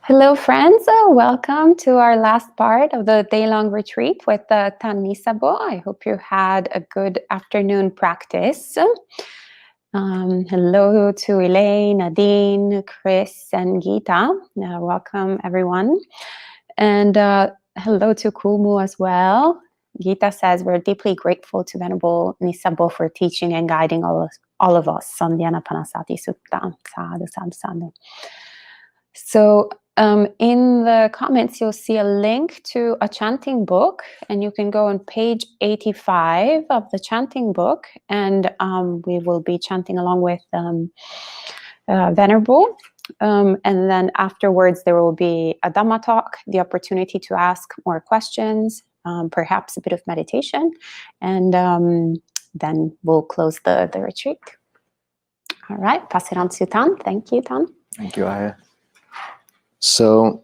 Hello, friends. Welcome to our last part of the day-long retreat with Tan Nisabho. I hope you had a good afternoon practice. Hello to Elaine, Nadine, Chris, and Geeta. Welcome, everyone. And hello to Kumu as well. Geeta says, we're deeply grateful to Venerable Nisabho for teaching and guiding all of us on the Ānāpānasati Sutta. Sadhu, sadhu, sadhu. So in the comments, you'll see a link to a chanting book, and you can go on page 85 of the chanting book, and we will be chanting along with Venerable. And then afterwards, there will be a Dhamma Talk, the opportunity to ask more questions, perhaps a bit of meditation, and then we'll close the retreat. All right, pass it on to Tan. Thank you, Tan. Thank you, Aya. So,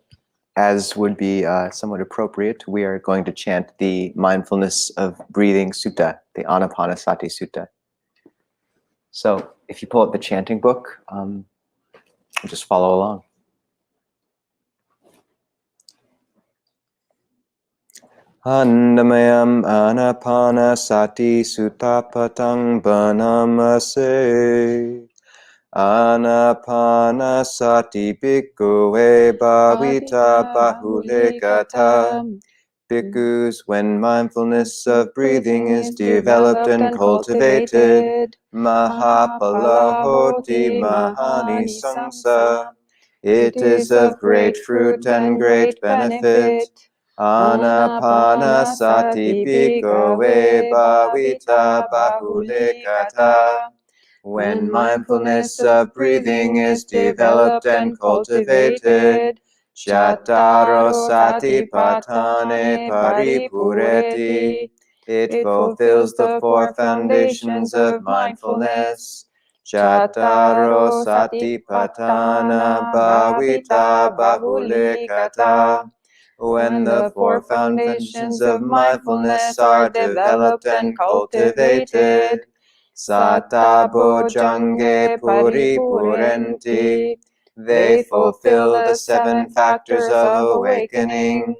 as would be somewhat appropriate, we are going to chant the Mindfulness of Breathing Sutta, the Ānāpānasati Sutta. So, if you pull up the chanting book, just follow along. Andamayam Ānāpānasati Sutta patang banamase. Ānāpānasati bhikkhave bhavita bahulekata. Bhikkhus, when mindfulness of breathing is developed and cultivated, mahapala hoti mahani samsa, it is of great fruit and great benefit. Ānāpānasati bhikkhave bhavita bahulekata. When mindfulness of breathing is developed and cultivated, Chattaro satipatthane paripureti, it fulfills the four foundations of mindfulness. Chattaro satipatthana bhavita bahulekata. When the four foundations of mindfulness are developed and cultivated, Sata bojange puripurenti, they fulfill the seven factors of awakening.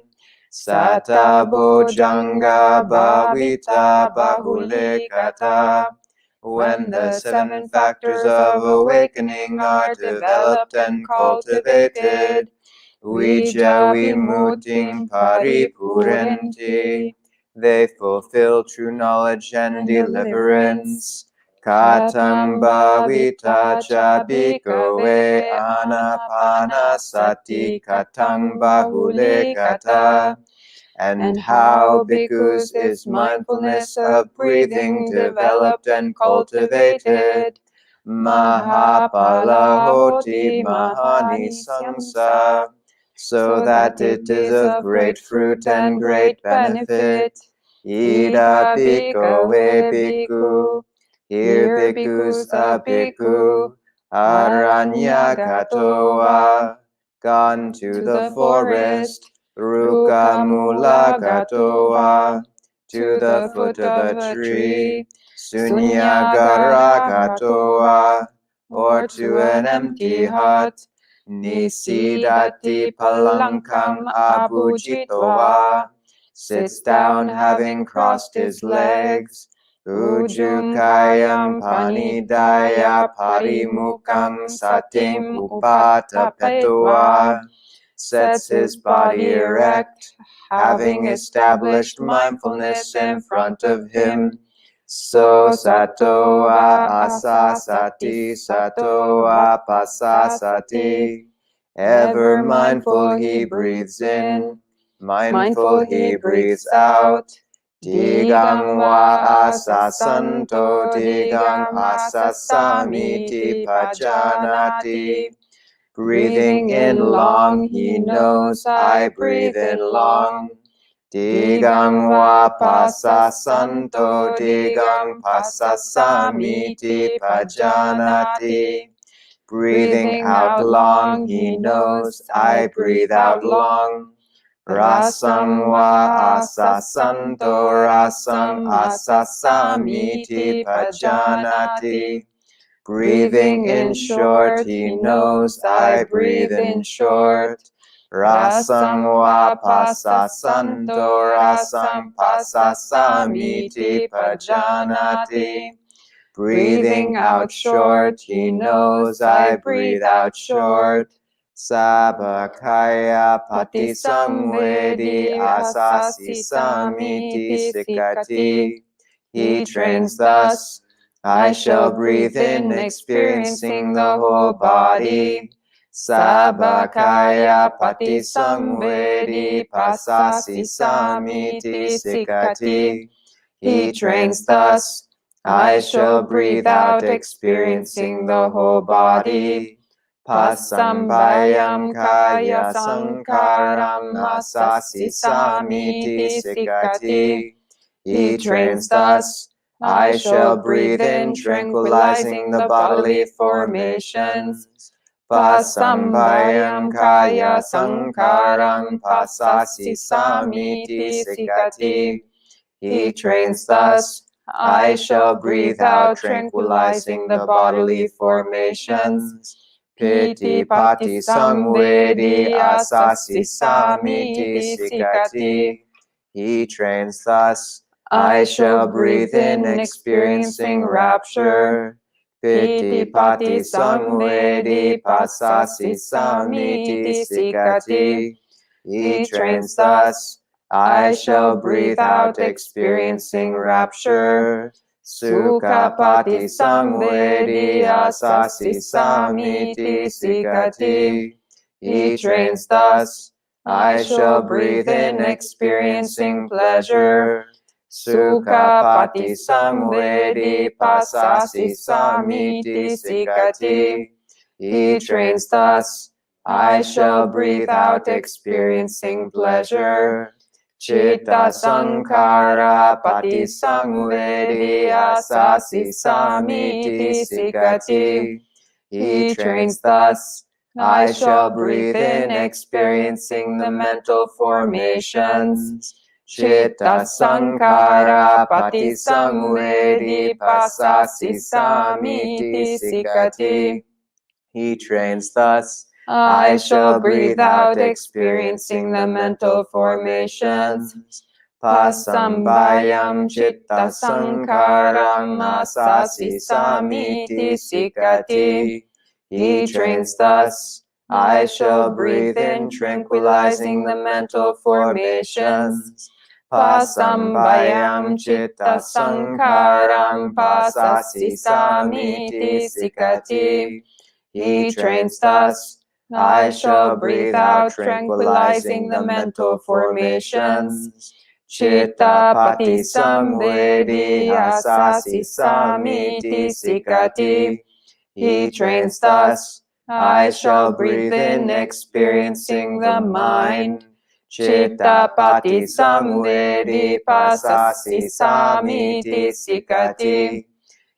Sata bojanga bhavita bahulekata. When the seven factors of awakening are developed and cultivated, vijja vimuting paripurenti, they fulfill true knowledge and deliverance. Katang bhavita cha bhikkhave ānāpānasati katang bahulekata. And how, bhikkhus, is mindfulness of breathing developed and cultivated? Mahapala hoti mahani samsa, so that it is of great fruit and great benefit. Ida bhikkhave bhikkhu, here bhikkhus a bhikkhu, aranyagatoa, gone to the forest, rukamulagatoa, to the foot of a tree, sunyagaragatoa, or to an empty hut, nisidati palankam abhujitoa, sits down having crossed his legs, ujukayam panidaya parimukam satim upatapetoa, sets his body erect, having established mindfulness in front of him. So satoa asasati, satoa pasasati, ever mindful he breathes in, mindful he breathes out. Digang wa asasanto, digang asasamiti pajanati. Breathing in long, he knows I breathe in long. Digang wa pasasanto, digang pasasamiti pajanati. Breathing out long, he knows I breathe out long. Rasam wa asasanto, rasam asasamiti pajanati. Breathing in short, he knows I breathe in short. Rasam va passasanto rasam passasamiti pajanati. Breathing out short, he knows I breathe out short. Sabakaya patisangvedi asasi samiti sikati. He trains thus, I shall breathe in, experiencing the whole body. Sabakaya patisangvedi pasasi samiti sikati. He trains thus, I shall breathe out, experiencing the whole body. Pasambayam kaya sankaram asasi samiti sikati. He trains thus, I shall breathe in, tranquilizing the bodily formations. Pasambayam kaya sankaram pasasi samiti sikati. He trains thus, I shall breathe out, tranquilizing the bodily formations. Piti pati samvedi asasi samiti sikati. He trains thus, I shall breathe in, experiencing rapture. Piti pati samvedi pasasi samiti sikati. He trains thus, I shall breathe out, experiencing rapture. Sukha pati samvedi asasi samiti sikati. He trains thus, I shall breathe in, experiencing pleasure. Sukha pati samvedi pasasi samiti sikati. He trains thus, I shall breathe out, experiencing pleasure. Chitta sankara pati samvedi asasi samiti sikati. He trains thus, I shall breathe in, experiencing the mental formations. Chitta sankara pati samvedi pasasi samiti sikati. He trains thus, I shall breathe out, experiencing the mental formations. Pasambayam chitta sankaram asasi samiti sikati. He trains thus, I shall breathe in, tranquilizing the mental formations. Pasambayam chitta sankaram pasasi samiti sikati. He trains thus, I shall breathe out, tranquilizing the mental formations. Chitta pati samvedi asasi samiti sikati. He trains thus, I shall breathe in, experiencing the mind. Chitta pati samvedi pasasi samiti sikati.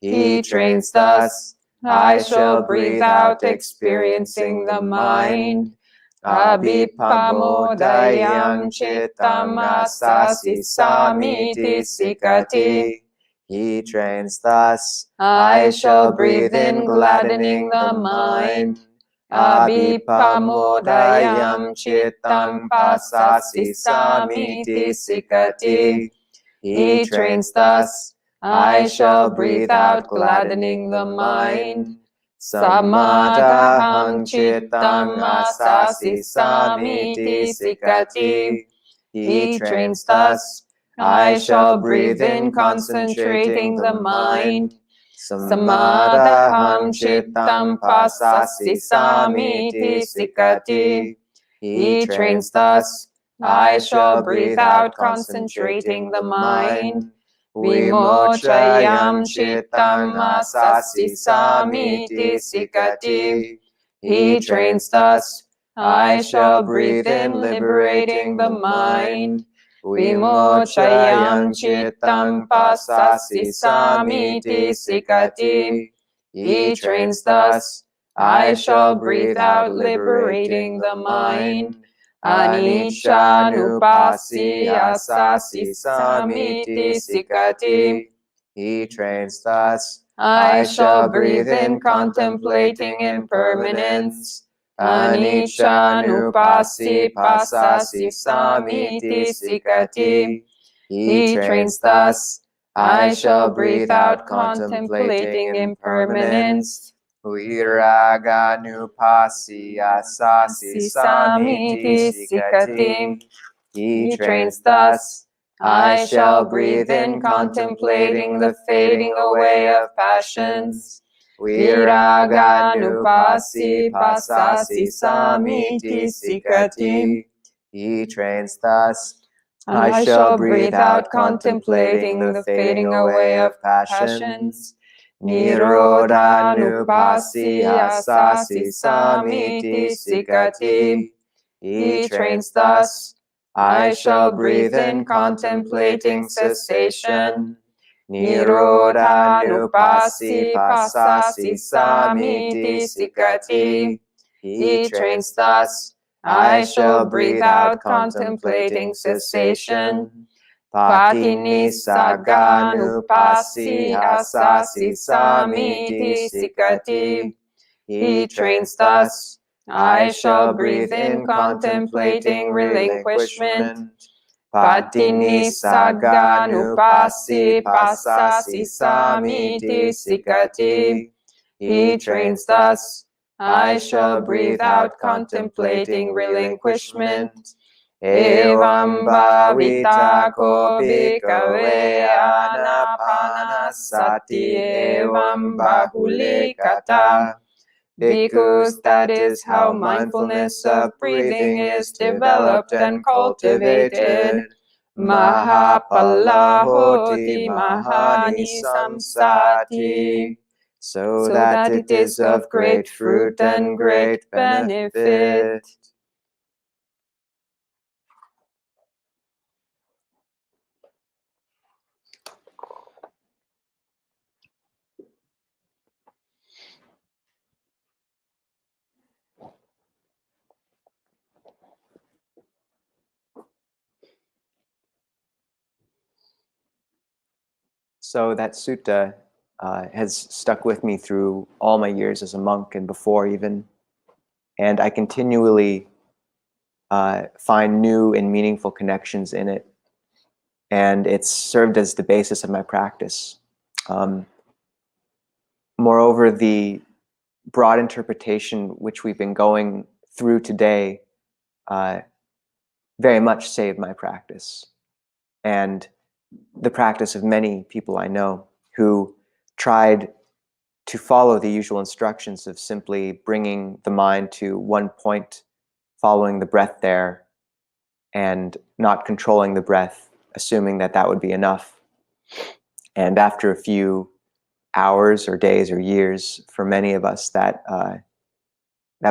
He trains thus, I shall breathe out, experiencing the mind. Abhipamodayam chittam asasi samiti sikati. He trains thus, I shall breathe in, gladdening the mind. Abhipamodayam chittam pasasi samiti sikati. He trains thus, I shall breathe out, gladdening the mind. Samadaham chittam asasi samiti sikati. He trains thus, I shall breathe in, concentrating the mind. Samadaham chittam pasasi samiti sikati. He trains thus, I shall breathe out, concentrating the mind. Vimochayam chittam asasi samiti sikati. He trains thus, I shall breathe in, liberating the mind. Vimochayam chittam pasasi samiti sikati. He trains thus, I shall breathe out, liberating the mind. Aniccanupasi asasi samiti sikati. He trains thus, I shall breathe in, contemplating impermanence. Anicca passasi samiti sikati. He trains thus, I shall breathe out contemplating impermanence. Viraga asasi samiti sikati. He trains thus, I shall breathe in contemplating the fading away of passions. Viraga passasi samiti sikati. He trains thus, I shall breathe out contemplating the fading away of passions. Nirodhanupasi asasi samiti sikati. He trains thus, I shall breathe in contemplating cessation. Nirodhanupasi passasi samiti sikati. He trains thus, I shall breathe out contemplating cessation. Patinissaganupasi asasi samiti sikati. He trains thus, I shall breathe in contemplating relinquishment. Patinissaganupasi passasi samiti sikati. He trains thus, I shall breathe out contemplating relinquishment. Evam bhavita ko bhikkhave ānāpānasati evam bahulikata. Because that is how mindfulness of breathing is developed and cultivated. Mahapalahoti mahanisamsati. So that it is of great fruit and great benefit. So that sutta has stuck with me through all my years as a monk and before even. And I continually find new and meaningful connections in it. And it's served as the basis of my practice. Moreover, the broad interpretation which we've been going through today very much saved my practice and the practice of many people I know who tried to follow the usual instructions of simply bringing the mind to one point, following the breath there, and not controlling the breath, assuming that that would be enough. And after a few hours or days or years, for many of us, that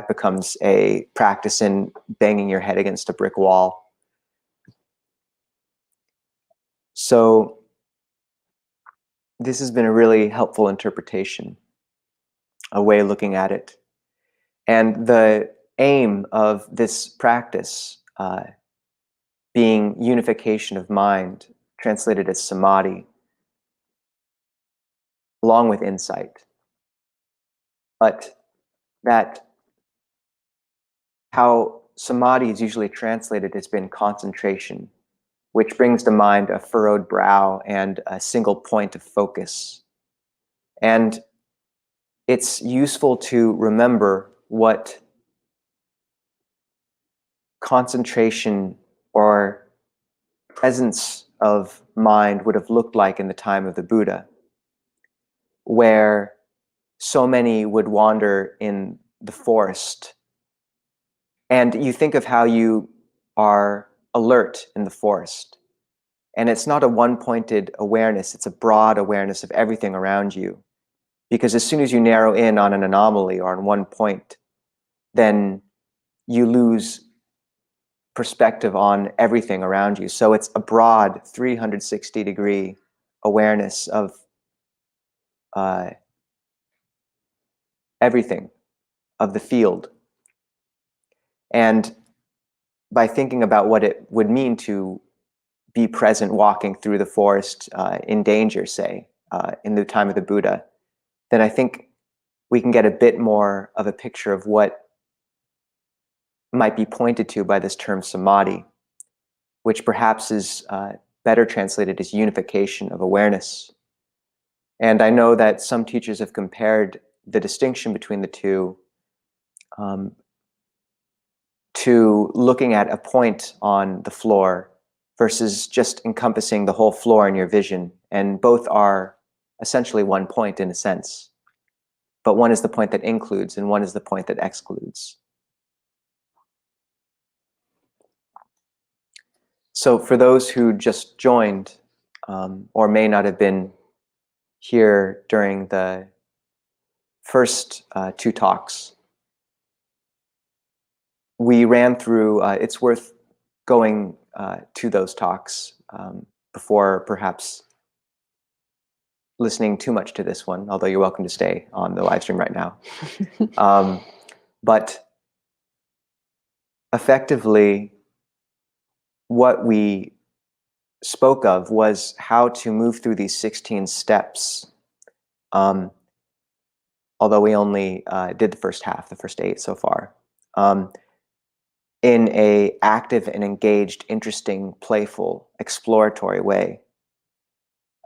becomes a practice in banging your head against a brick wall. So this has been a really helpful interpretation, a way of looking at it. And the aim of this practice being unification of mind, translated as samadhi, along with insight. But that how samadhi is usually translated has been concentration, which brings to mind a furrowed brow and a single point of focus. And it's useful to remember what concentration or presence of mind would have looked like in the time of the Buddha, where so many would wander in the forest. And you think of how you are alert in the forest. And it's not a one-pointed awareness, it's a broad awareness of everything around you. Because as soon as you narrow in on an anomaly or on one point, then you lose perspective on everything around you. So it's a broad 360-degree awareness of everything, of the field. And by thinking about what it would mean to be present walking through the forest in danger, say, in the time of the Buddha, then I think we can get a bit more of a picture of what might be pointed to by this term samadhi, which perhaps is better translated as unification of awareness. And I know that some teachers have compared the distinction between the two to looking at a point on the floor versus just encompassing the whole floor in your vision. And both are essentially one point in a sense. But one is the point that includes and one is the point that excludes. So for those who just joined or may not have been here during the first two talks, we ran through, it's worth going to those talks before perhaps listening too much to this one, although you're welcome to stay on the live stream right now. But effectively, what we spoke of was how to move through these 16 steps. Although we only did the first half, the first 8 so far, in a active and engaged, interesting, playful, exploratory way.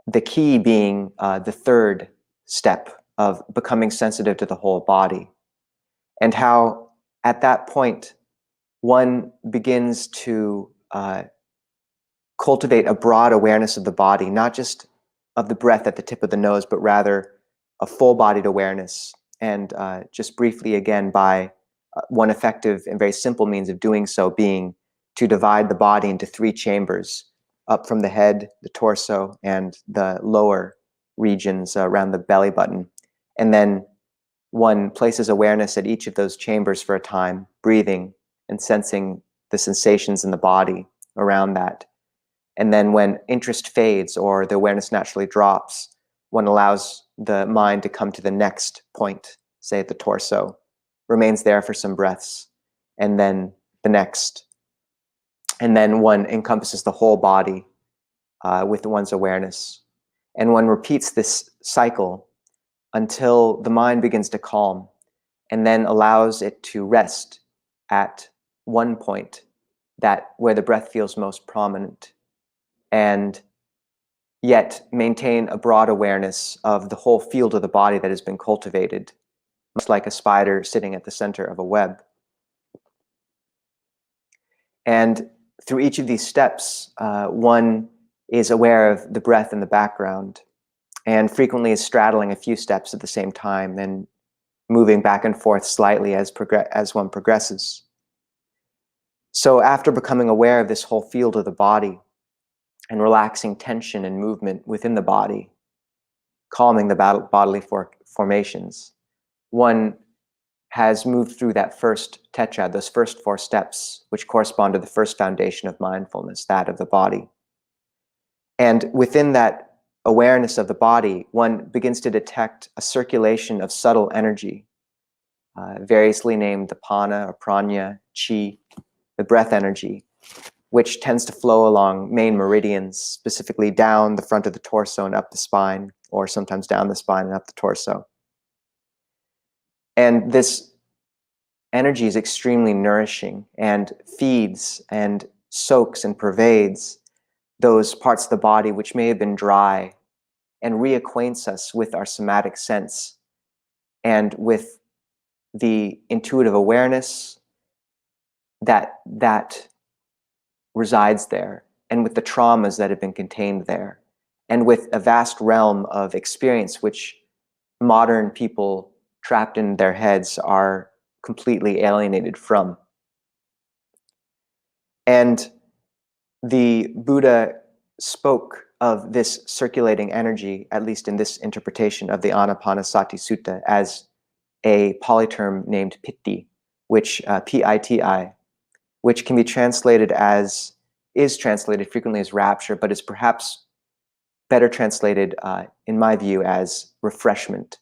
The key being the third step of becoming sensitive to the whole body, and how at that point one begins to cultivate a broad awareness of the body, not just of the breath at the tip of the nose, but rather a full-bodied awareness. And just briefly again, by one effective and very simple means of doing so being to divide the body into 3 chambers, up from the head, the torso, and the lower regions around the belly button. And then one places awareness at each of those chambers for a time, breathing and sensing the sensations in the body around that. And then when interest fades or the awareness naturally drops, one allows the mind to come to the next point, say at the torso, remains there for some breaths, and then the next. And then one encompasses the whole body with one's awareness. And one repeats this cycle until the mind begins to calm, and then allows it to rest at one point, that where the breath feels most prominent, and yet maintain a broad awareness of the whole field of the body that has been cultivated, much like a spider sitting at the center of a web. And through each of these steps, one is aware of the breath in the background, and frequently is straddling a few steps at the same time, then moving back and forth slightly as one progresses. So after becoming aware of this whole field of the body and relaxing tension and movement within the body, calming the bodily formations, one has moved through that first tetrad, those first 4 steps, which correspond to the first foundation of mindfulness, that of the body. And within that awareness of the body, one begins to detect a circulation of subtle energy, variously named the prana or prana, chi, the breath energy, which tends to flow along main meridians, specifically down the front of the torso and up the spine, or sometimes down the spine and up the torso. And this energy is extremely nourishing and feeds and soaks and pervades those parts of the body which may have been dry, and reacquaints us with our somatic sense and with the intuitive awareness that resides there, and with the traumas that have been contained there, and with a vast realm of experience which modern people trapped in their heads are completely alienated from. And the Buddha spoke of this circulating energy, at least in this interpretation of the Ānāpānasati Sutta, as a polyterm named piti, which P-I-T-I, which can be translated as, is translated frequently as rapture, but is perhaps better translated, in my view, as refreshment,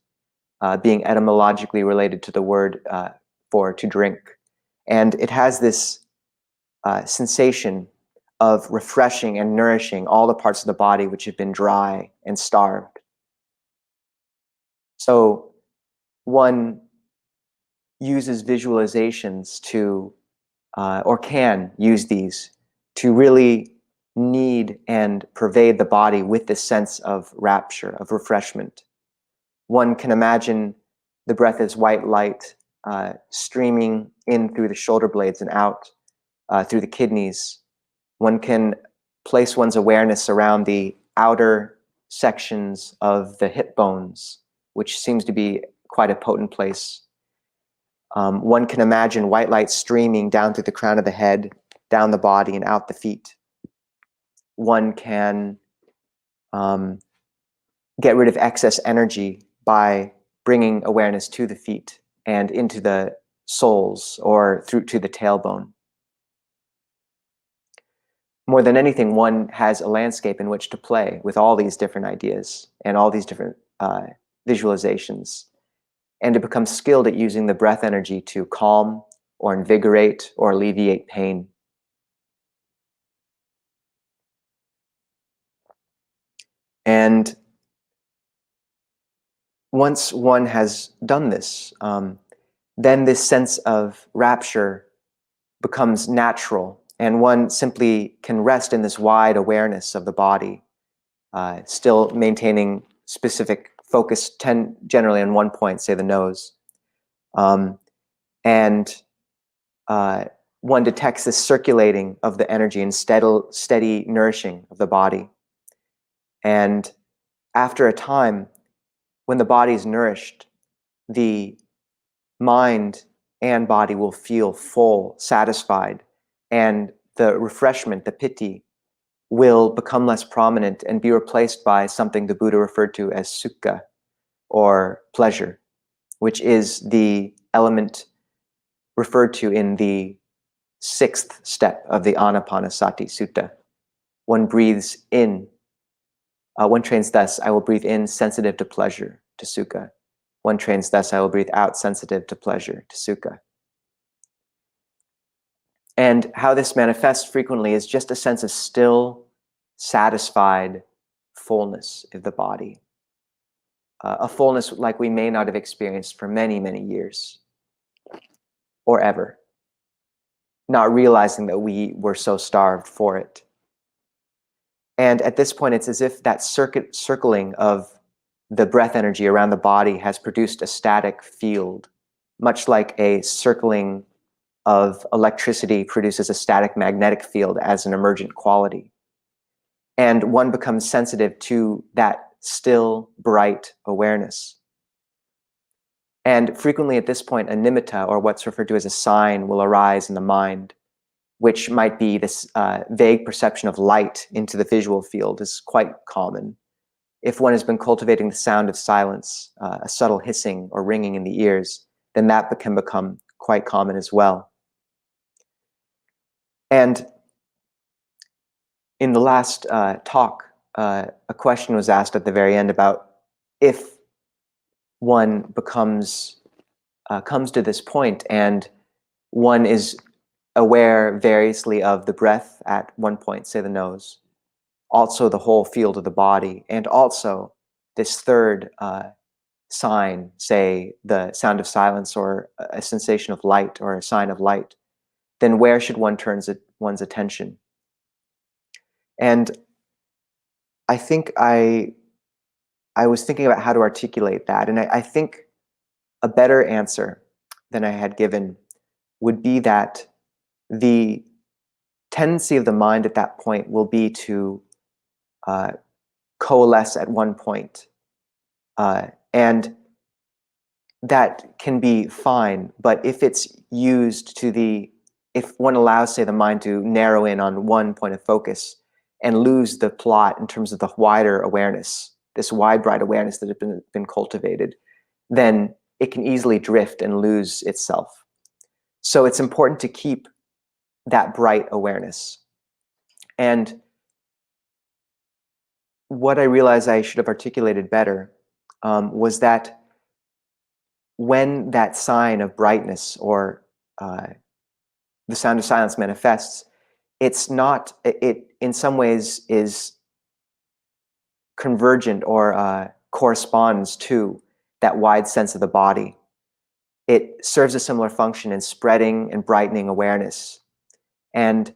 being etymologically related to the word for to drink. And it has this sensation of refreshing and nourishing all the parts of the body which have been dry and starved. So one uses visualizations to or can use these to really knead and pervade the body with this sense of rapture, of refreshment. One can imagine the breath as white light streaming in through the shoulder blades and out through the kidneys. One can place one's awareness around the outer sections of the hip bones, which seems to be quite a potent place. One can imagine white light streaming down through the crown of the head, down the body, and out the feet. One can get rid of excess energy by bringing awareness to the feet and into the soles or through to the tailbone. More than anything, one has a landscape in which to play with all these different ideas and all these different visualizations, and to become skilled at using the breath energy to calm or invigorate or alleviate pain. And once one has done this, then this sense of rapture becomes natural, and one simply can rest in this wide awareness of the body, still maintaining specific focus, generally on one point, say the nose. And one detects this circulating of the energy and steady nourishing of the body. And after a time, when the body is nourished, the mind and body will feel full, satisfied, and the refreshment, the piti, will become less prominent and be replaced by something the Buddha referred to as sukha, or pleasure, which is the element referred to in the 6th step of the Ānāpānasati Sutta. One breathes in. One trains thus: I will breathe in sensitive to pleasure, to sukha. One trains thus: I will breathe out sensitive to pleasure, to sukha. And how this manifests frequently is just a sense of still, satisfied fullness of the body. A fullness like we may not have experienced for many, many years or ever, not realizing that we were so starved for it. And at this point, it's as if that circling of the breath energy around the body has produced a static field, much like a circling of electricity produces a static magnetic field as an emergent quality. And one becomes sensitive to that still, bright awareness. And frequently at this point, a nimitta, or what's referred to as a sign, will arise in the mind, which might be this vague perception of light into the visual field, is quite common. If one has been cultivating the sound of silence, a subtle hissing or ringing in the ears, then that can become quite common as well. And in the last talk, a question was asked at the very end about if one comes to this point and one is aware variously of the breath at one point, say the nose, also the whole field of the body, and also this third sign, say the sound of silence or a sensation of light or a sign of light, then where should one turn one's attention? And I think I was thinking about how to articulate that, and I think a better answer than I had given would be that the tendency of the mind at that point will be to coalesce at one point. And that can be fine, but if it's used if one allows, say, the mind to narrow in on one point of focus and lose the plot in terms of the wider awareness, this wide, bright awareness that has been cultivated, then it can easily drift and lose itself. So it's important to keep that bright awareness. And what I realized I should have articulated better was that when that sign of brightness or the sound of silence manifests, it in some ways is convergent or corresponds to that wide sense of the body. it serves a similar function in spreading and brightening awareness. And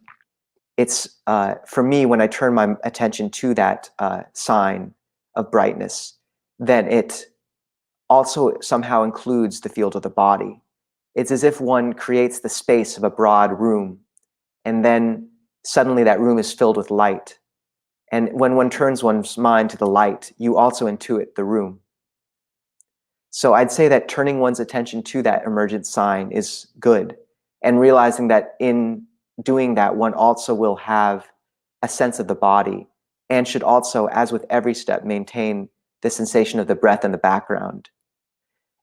it's, for me, when I turn my attention to that sign of brightness, then it also somehow includes the field of the body. It's as if one creates the space of a broad room, and then suddenly that room is filled with light. And when one turns one's mind to the light, you also intuit the room. So I'd say that turning one's attention to that emergent sign is good, and realizing that in doing that, one also will have a sense of the body, and should also, as with every step, maintain the sensation of the breath in the background.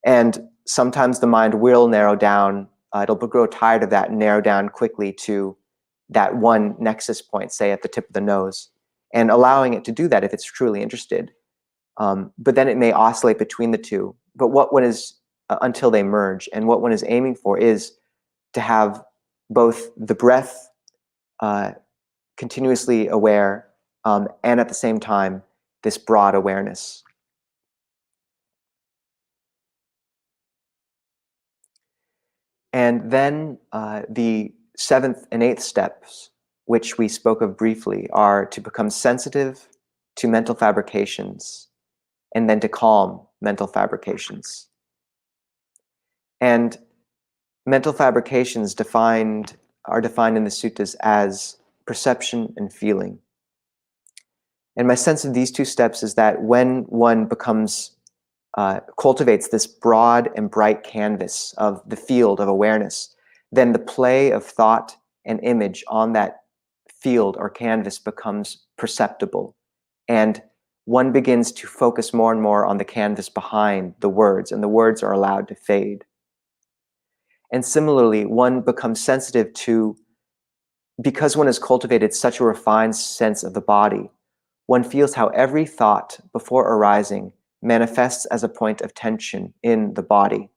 And sometimes the mind will narrow down, it'll grow tired of that and narrow down quickly to that one nexus point, say at the tip of the nose, and allowing it to do that if it's truly interested. But then it may oscillate between the two. But what one is, until they merge, and what one is aiming for is to have both the breath continuously aware, and at the same time, this broad awareness. And then the 7th and 8th steps, which we spoke of briefly, are to become sensitive to mental fabrications, and then to calm mental fabrications. And mental fabrications are defined in the suttas as perception and feeling. And my sense of these two steps is that when one cultivates this broad and bright canvas of the field of awareness, then the play of thought and image on that field or canvas becomes perceptible. And one begins to focus more and more on the canvas behind the words, and the words are allowed to fade. And similarly, one becomes sensitive to, because one has cultivated such a refined sense of the body, one feels how every thought before arising manifests as a point of tension in the body,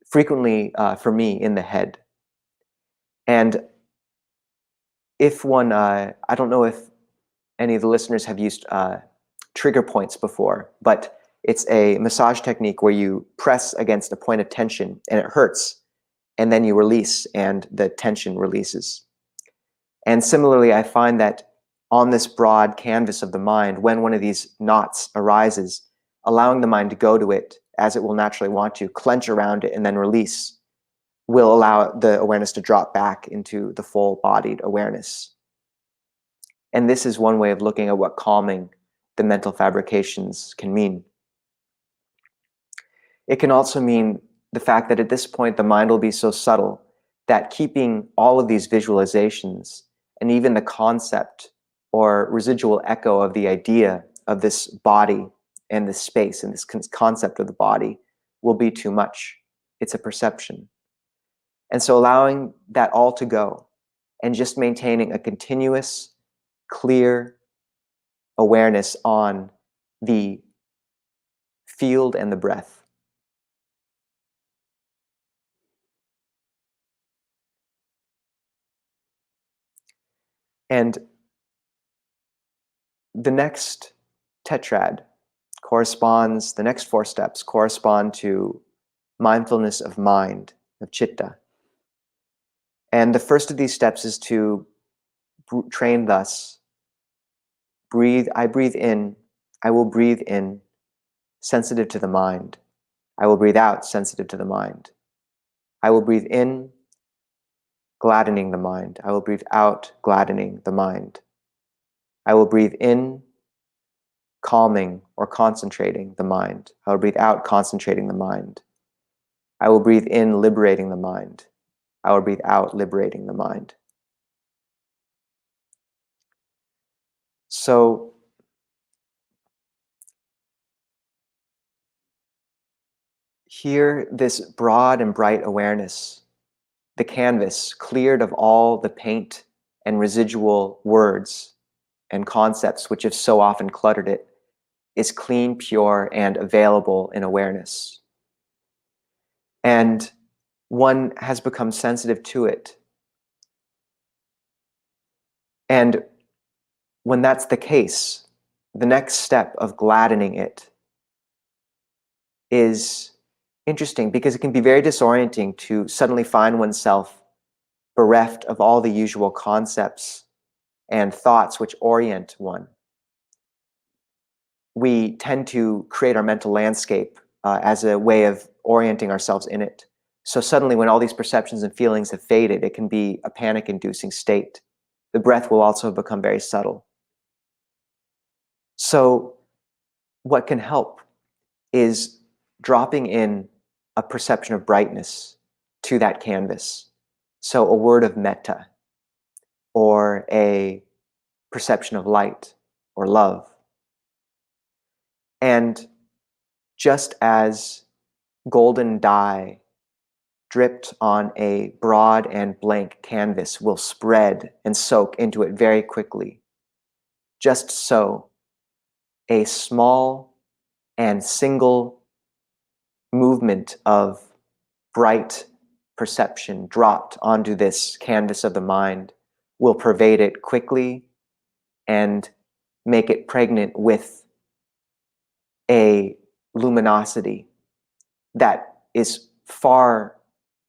frequently for me in the head. And if one, I don't know if any of the listeners have used trigger points before, but it's a massage technique where you press against a point of tension and it hurts, and then you release and the tension releases. And similarly, I find that on this broad canvas of the mind, when one of these knots arises, allowing the mind to go to it as it will naturally want to, clench around it and then release, will allow the awareness to drop back into the full-bodied awareness. And this is one way of looking at what calming the mental fabrications can mean. It can also mean the fact that at this point the mind will be so subtle that keeping all of these visualizations and even the concept or residual echo of the idea of this body and this space and this concept of the body will be too much. It's a perception. And so allowing that all to go and just maintaining a continuous, clear awareness on the field and the breath. And the next tetrad the next 4 steps correspond to mindfulness of mind, of citta. And the first of these steps is to train thus: I breathe in, I will breathe in, sensitive to the mind. I will breathe out, sensitive to the mind. I will breathe in, gladdening the mind. I will breathe out, gladdening the mind. I will breathe in, calming or concentrating the mind. I will breathe out, concentrating the mind. I will breathe in, liberating the mind. I will breathe out, liberating the mind. So here, this broad and bright awareness, the canvas cleared of all the paint and residual words and concepts which have so often cluttered it, is clean, pure, and available in awareness. And one has become sensitive to it. And when that's the case, the next step of gladdening it is interesting because it can be very disorienting to suddenly find oneself bereft of all the usual concepts and thoughts which orient one. We tend to create our mental landscape as a way of orienting ourselves in it. So suddenly when all these perceptions and feelings have faded, it can be a panic-inducing state. The breath will also become very subtle. So what can help is dropping in a perception of brightness to that canvas. So a word of metta, or a perception of light or love. And just as golden dye dripped on a broad and blank canvas will spread and soak into it very quickly, just so a small and single movement of bright perception dropped onto this canvas of the mind will pervade it quickly and make it pregnant with a luminosity that is far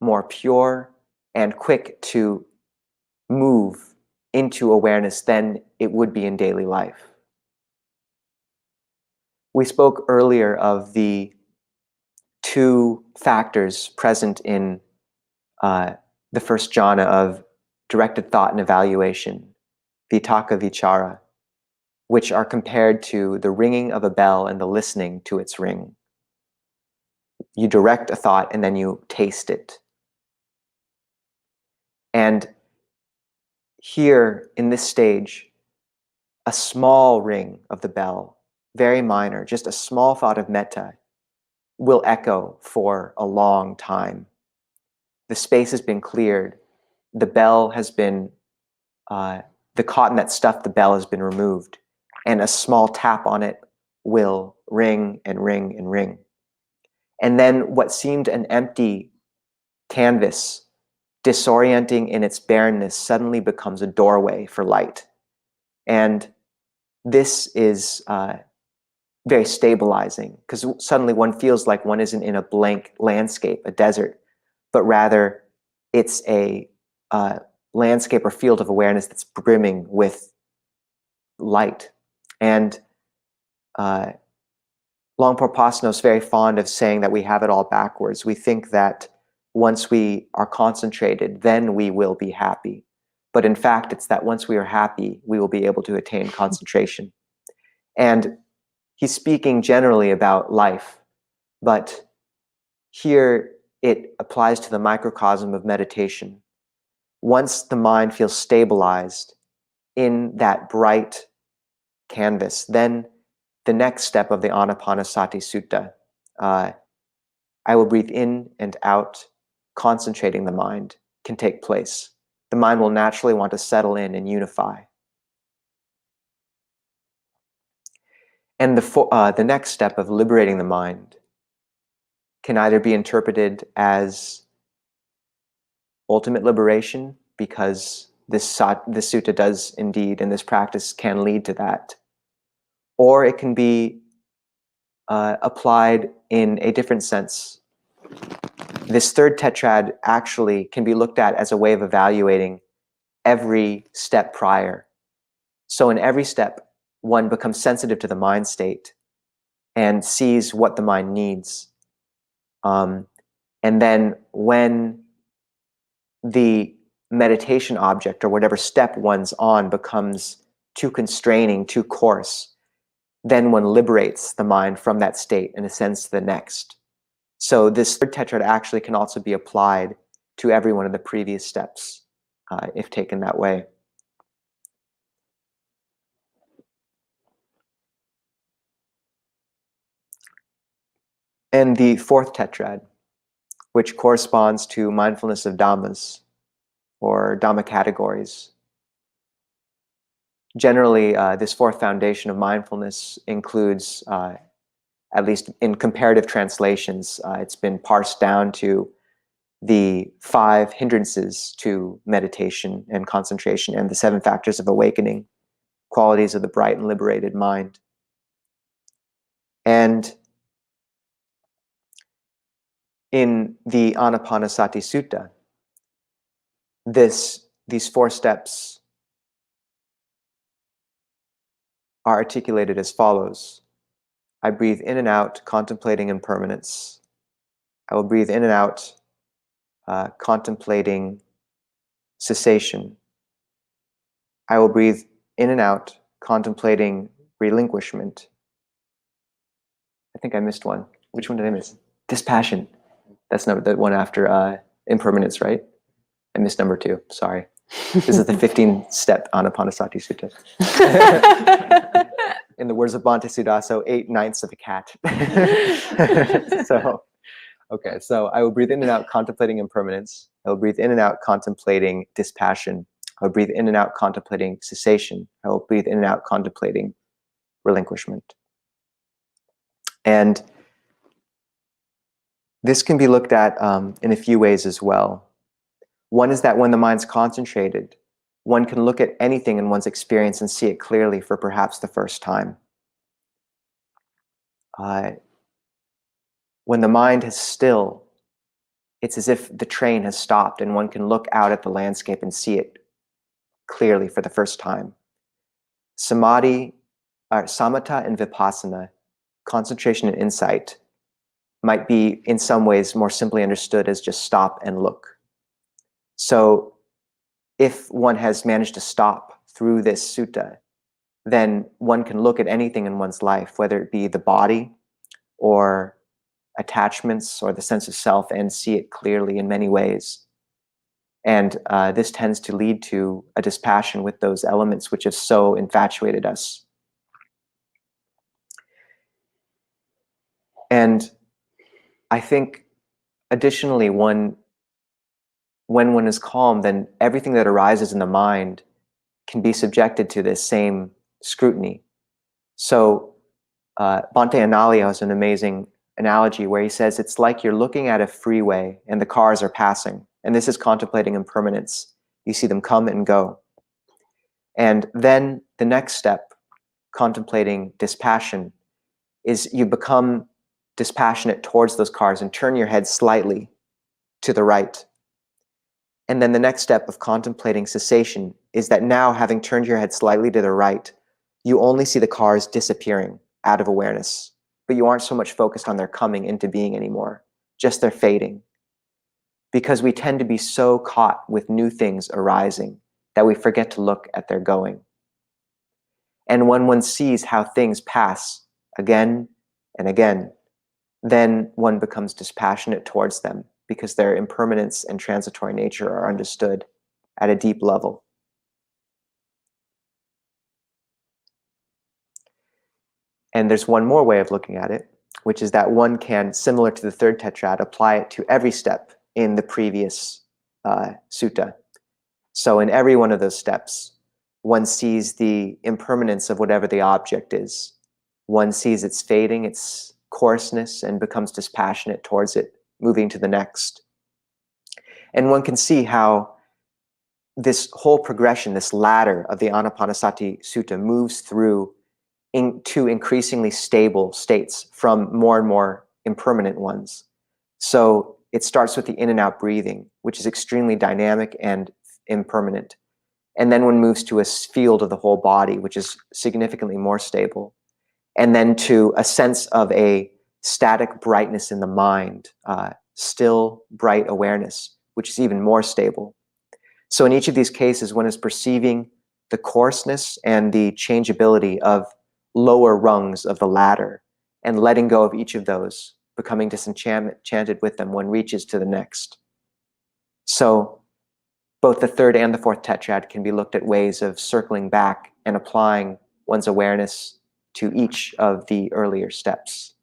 more pure and quick to move into awareness than it would be in daily life. We spoke earlier of the two factors present in the first jhana of directed thought and evaluation, vitaka vichara, which are compared to the ringing of a bell and the listening to its ring. You direct a thought and then you taste it. And here in this stage, a small ring of the bell, very minor, just a small thought of metta, will echo for a long time. The space has been cleared. The bell has been, the cotton that stuffed the bell has been removed, and a small tap on it will ring and ring and ring. And then what seemed an empty canvas, disorienting in its barrenness, suddenly becomes a doorway for light. And this is very stabilizing, because suddenly one feels like one isn't in a blank landscape, a desert, but rather it's a landscape or field of awareness that's brimming with light. And Longpo Pasno is very fond of saying that we have it all backwards. We think that once we are concentrated, then we will be happy. But in fact, it's that once we are happy, we will be able to attain concentration. And he's speaking generally about life, but here it applies to the microcosm of meditation. Once the mind feels stabilized in that bright canvas, then the next step of the Ānāpānasati Sutta, I will breathe in and out, concentrating the mind, can take place. The mind will naturally want to settle in and unify. And the next step of liberating the mind can either be interpreted as ultimate liberation, because this sutta does indeed, and this practice can lead to that, or it can be applied in a different sense. This third tetrad actually can be looked at as a way of evaluating every step prior. So in every step, one becomes sensitive to the mind state and sees what the mind needs. And then when the meditation object or whatever step one's on becomes too constraining, too coarse, then one liberates the mind from that state and ascends to the next. So this third tetrad actually can also be applied to every one of the previous steps, if taken that way. And the fourth tetrad, which corresponds to mindfulness of Dhammas, or Dhamma categories. Generally, this fourth foundation of mindfulness includes, at least in comparative translations, it's been parsed down to the 5 hindrances to meditation and concentration, and the 7 factors of awakening, qualities of the bright and liberated mind. And in the Ānāpānasati Sutta, these 4 steps are articulated as follows. I breathe in and out, contemplating impermanence. I will breathe in and out, contemplating cessation. I will breathe in and out, contemplating relinquishment. I think I missed one. Which one did I miss? Dispassion. That's the one after impermanence, right? I missed number 2. Sorry. This is the 15-step Ānāpānasati Sutta. In the words of Bhante Sudaso, 8/9 of a cat. So I will breathe in and out, contemplating impermanence. I will breathe in and out, contemplating dispassion. I will breathe in and out, contemplating cessation. I will breathe in and out, contemplating relinquishment. And this can be looked at in a few ways as well. One is that when the mind's concentrated, one can look at anything in one's experience and see it clearly for perhaps the first time. When the mind is still, it's as if the train has stopped and one can look out at the landscape and see it clearly for the first time. Samatha and vipassana, concentration and insight, might be in some ways more simply understood as just stop and look. So if one has managed to stop through this sutta, then one can look at anything in one's life, whether it be the body or attachments or the sense of self, and see it clearly in many ways. And this tends to lead to a dispassion with those elements which have so infatuated us. And I think additionally, when one is calm, then everything that arises in the mind can be subjected to this same scrutiny. So Bhante Analayo has an amazing analogy where he says it's like you're looking at a freeway and the cars are passing, and this is contemplating impermanence. You see them come and go. And then the next step, contemplating dispassion, is you become dispassionate towards those cars and turn your head slightly to the right. And then the next step of contemplating cessation is that now, having turned your head slightly to the right, you only see the cars disappearing out of awareness, but you aren't so much focused on their coming into being anymore, just their fading. Because we tend to be so caught with new things arising that we forget to look at their going. And when one sees how things pass again and again, then one becomes dispassionate towards them, because their impermanence and transitory nature are understood at a deep level. And there's one more way of looking at it, which is that one can, similar to the 3rd tetrad, apply it to every step in the previous sutta. So in every one of those steps, one sees the impermanence of whatever the object is. One sees its fading, its coarseness, and becomes dispassionate towards it, moving to the next. And one can see how this whole progression, this ladder of the Ānāpānasati Sutta, moves through to increasingly stable states from more and more impermanent ones. So it starts with the in and out breathing, which is extremely dynamic and impermanent. And then one moves to a field of the whole body, which is significantly more stable. And then to a sense of a static brightness in the mind, still bright awareness, which is even more stable. So in each of these cases, one is perceiving the coarseness and the changeability of lower rungs of the ladder, and letting go of each of those, becoming disenchanted with them, one reaches to the next. So both the 3rd and the 4th tetrad can be looked at ways of circling back and applying one's awareness to each of the earlier steps.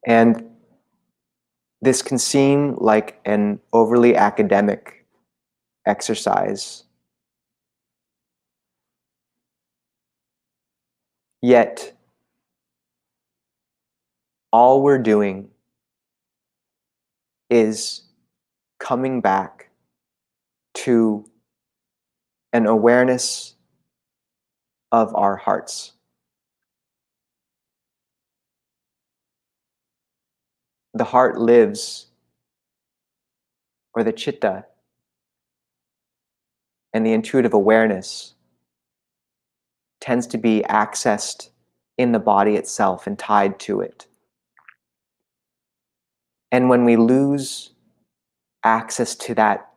And this can seem like an overly academic exercise. Yet, all we're doing is coming back to an awareness of our hearts. The heart lives, or the chitta, and the intuitive awareness tends to be accessed in the body itself and tied to it. And when we lose access to that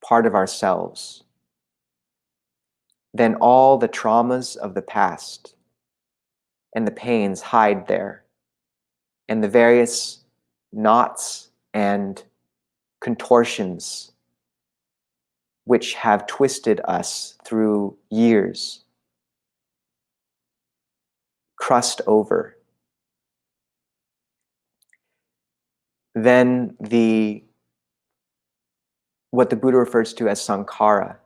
part of ourselves, then all the traumas of the past and the pains hide there, and the various knots and contortions which have twisted us through years crust over. Then what the Buddha refers to as sankhara,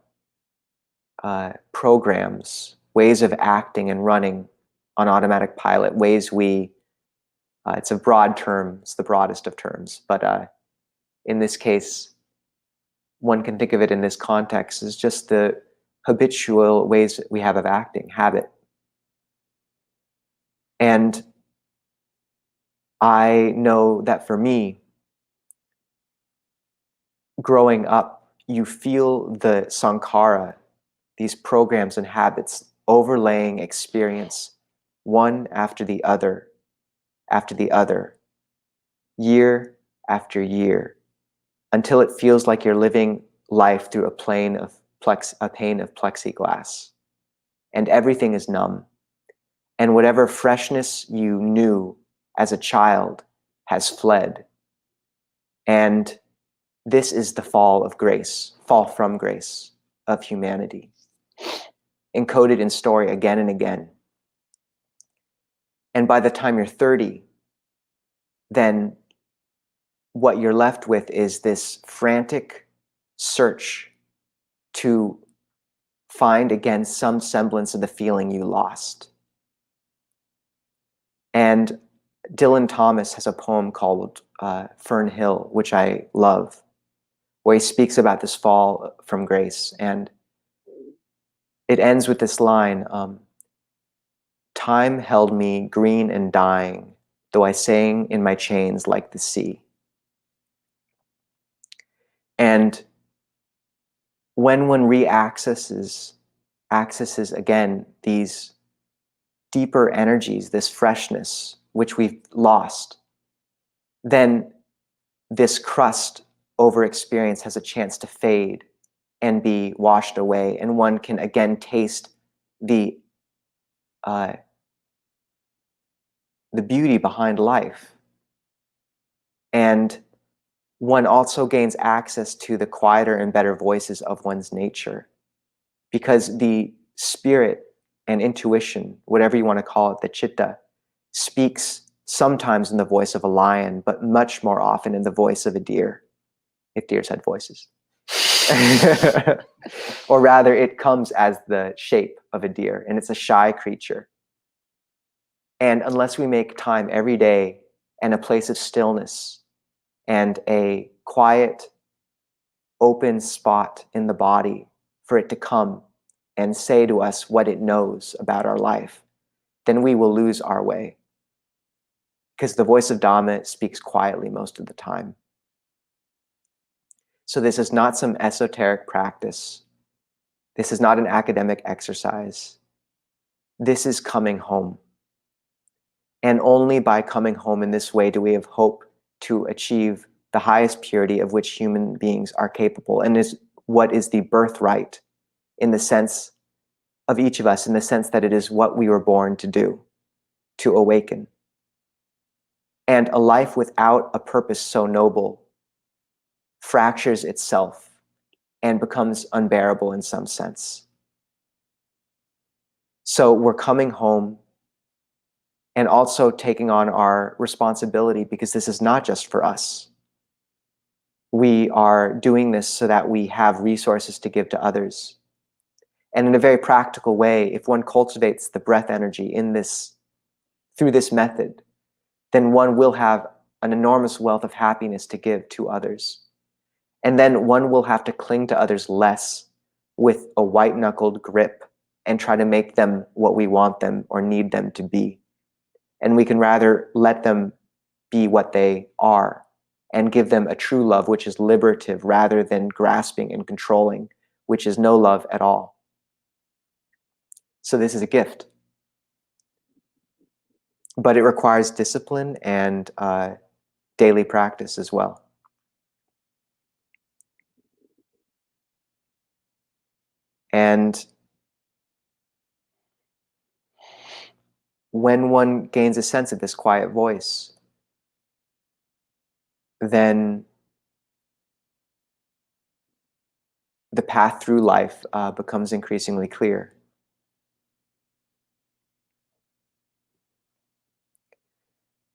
programs, ways of acting and running on automatic pilot, ways it's a broad term, it's the broadest of terms, but in this case, one can think of it in this context as just the habitual ways we have of acting, habit. And I know that for me, growing up, you feel the sankhara, these programs and habits overlaying experience one after the other, year after year, until it feels like you're living life through a pane of plexiglass, and everything is numb. And whatever freshness you knew as a child has fled. And this is the fall from grace of humanity, encoded in story again and again. And by the time you're 30, then what you're left with is this frantic search to find again some semblance of the feeling you lost. And Dylan Thomas has a poem called Fern Hill, which I love, where he speaks about this fall from grace. And it ends with this line, time held me green and dying, though I sang in my chains like the sea. And when one accesses again these deeper energies, this freshness, which we've lost, then this crust over experience has a chance to fade and be washed away, and one can again taste the beauty behind life. And one also gains access to the quieter and better voices of one's nature, because the spirit and intuition, whatever you want to call it, the chitta, speaks sometimes in the voice of a lion, but much more often in the voice of a deer, if deers had voices. Or rather, it comes as the shape of a deer, and it's a shy creature. And unless we make time every day and a place of stillness and a quiet, open spot in the body for it to come and say to us what it knows about our life, then we will lose our way. Because the voice of Dhamma speaks quietly most of the time. So this is not some esoteric practice. This is not an academic exercise. This is coming home. And only by coming home in this way do we have hope to achieve the highest purity of which human beings are capable, and is what is the birthright in the sense of each of us, in the sense that it is what we were born to do, to awaken. And a life without a purpose so noble fractures itself and becomes unbearable in some sense. So we're coming home and also taking on our responsibility, because this is not just for us. We are doing this so that we have resources to give to others. And in a very practical way, if one cultivates the breath energy through this method, then one will have an enormous wealth of happiness to give to others. And then one will have to cling to others less with a white-knuckled grip and try to make them what we want them or need them to be. And we can rather let them be what they are and give them a true love, which is liberative, rather than grasping and controlling, which is no love at all. So this is a gift. But it requires discipline and daily practice as well. And when one gains a sense of this quiet voice, then the path through life becomes increasingly clear.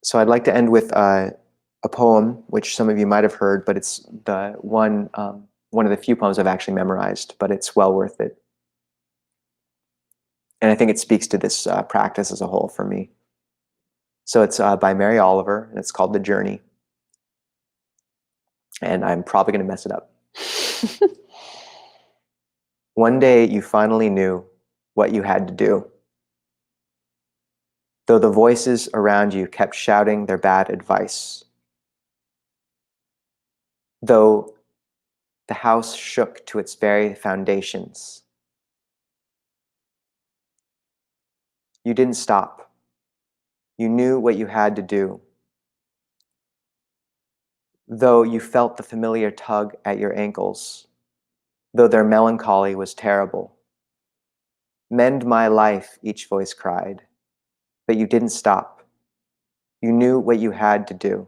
So I'd like to end with a poem, which some of you might have heard, but it's the one of the few poems I've actually memorized, but it's well worth it. And I think it speaks to this practice as a whole for me. So it's by Mary Oliver, and it's called The Journey. And I'm probably going to mess it up. One day you finally knew what you had to do. Though the voices around you kept shouting their bad advice. Though the house shook to its very foundations. You didn't stop. You knew what you had to do. Though you felt the familiar tug at your ankles, though their melancholy was terrible. Mend my life, each voice cried, but you didn't stop. You knew what you had to do.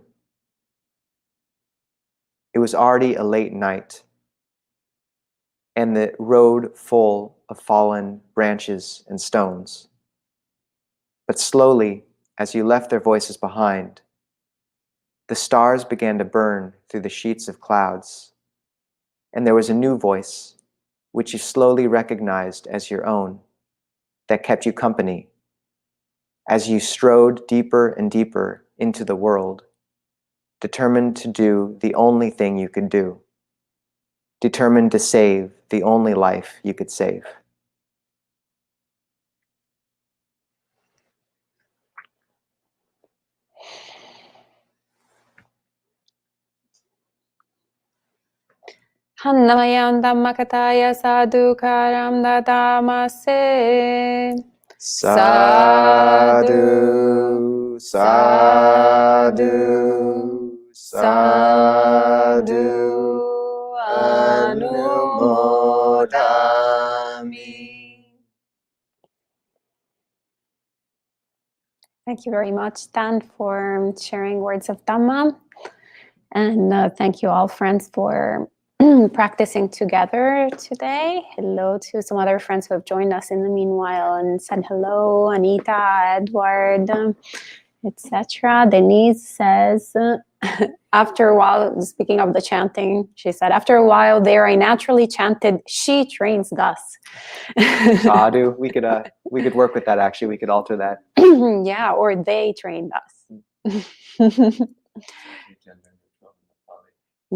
It was already a late night, and the road full of fallen branches and stones. But slowly, as you left their voices behind, the stars began to burn through the sheets of clouds, and there was a new voice, which you slowly recognized as your own, that kept you company, as you strode deeper and deeper into the world, determined to do the only thing you could do, determined to save the only life you could save. Hannamayam Dhammakataya Sadhukaram Dadamase. Sadhu, sadhu, sadhu, anumodami. Thank you very much, Tan, for sharing words of Dhamma. And thank you all, friends, for practicing together today. Hello to some other friends who have joined us in the meanwhile and said hello. Anita, Edward, etc. Denise says, after a while, speaking of the chanting, she said, after a while there, I naturally chanted, she trains thus. Sadhu, we could work with that, actually. We could alter that. Yeah, or they trained us.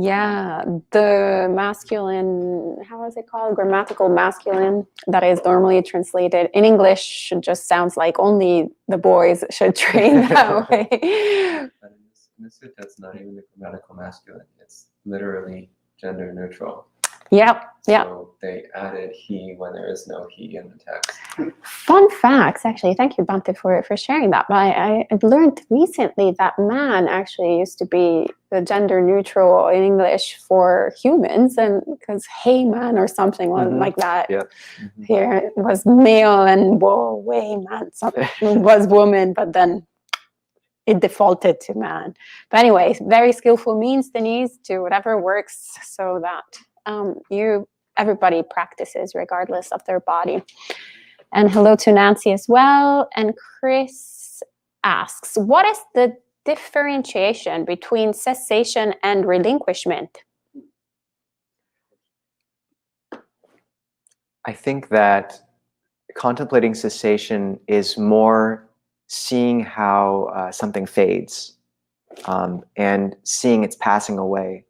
Yeah, the masculine, how is it called? Grammatical masculine that is normally translated in English just sounds like only the boys should train that way. But in this sutta, it's not even the grammatical masculine. It's literally gender neutral. Yeah, yeah. So they added he when there is no he in the text. Fun facts, actually. Thank you, Bhante, for sharing that. But I've learned recently that man actually used to be the gender neutral in English for humans, and because hey man or something like that. Yep. Here it was male and whoa, way man, something was woman, but then it defaulted to man. But anyway, very skillful means, Denise, to whatever works so that everybody practices regardless of their body. And hello to Nancy as well. And Chris asks, what is the differentiation between cessation and relinquishment? I think that contemplating cessation is more seeing how something fades, and seeing its passing away.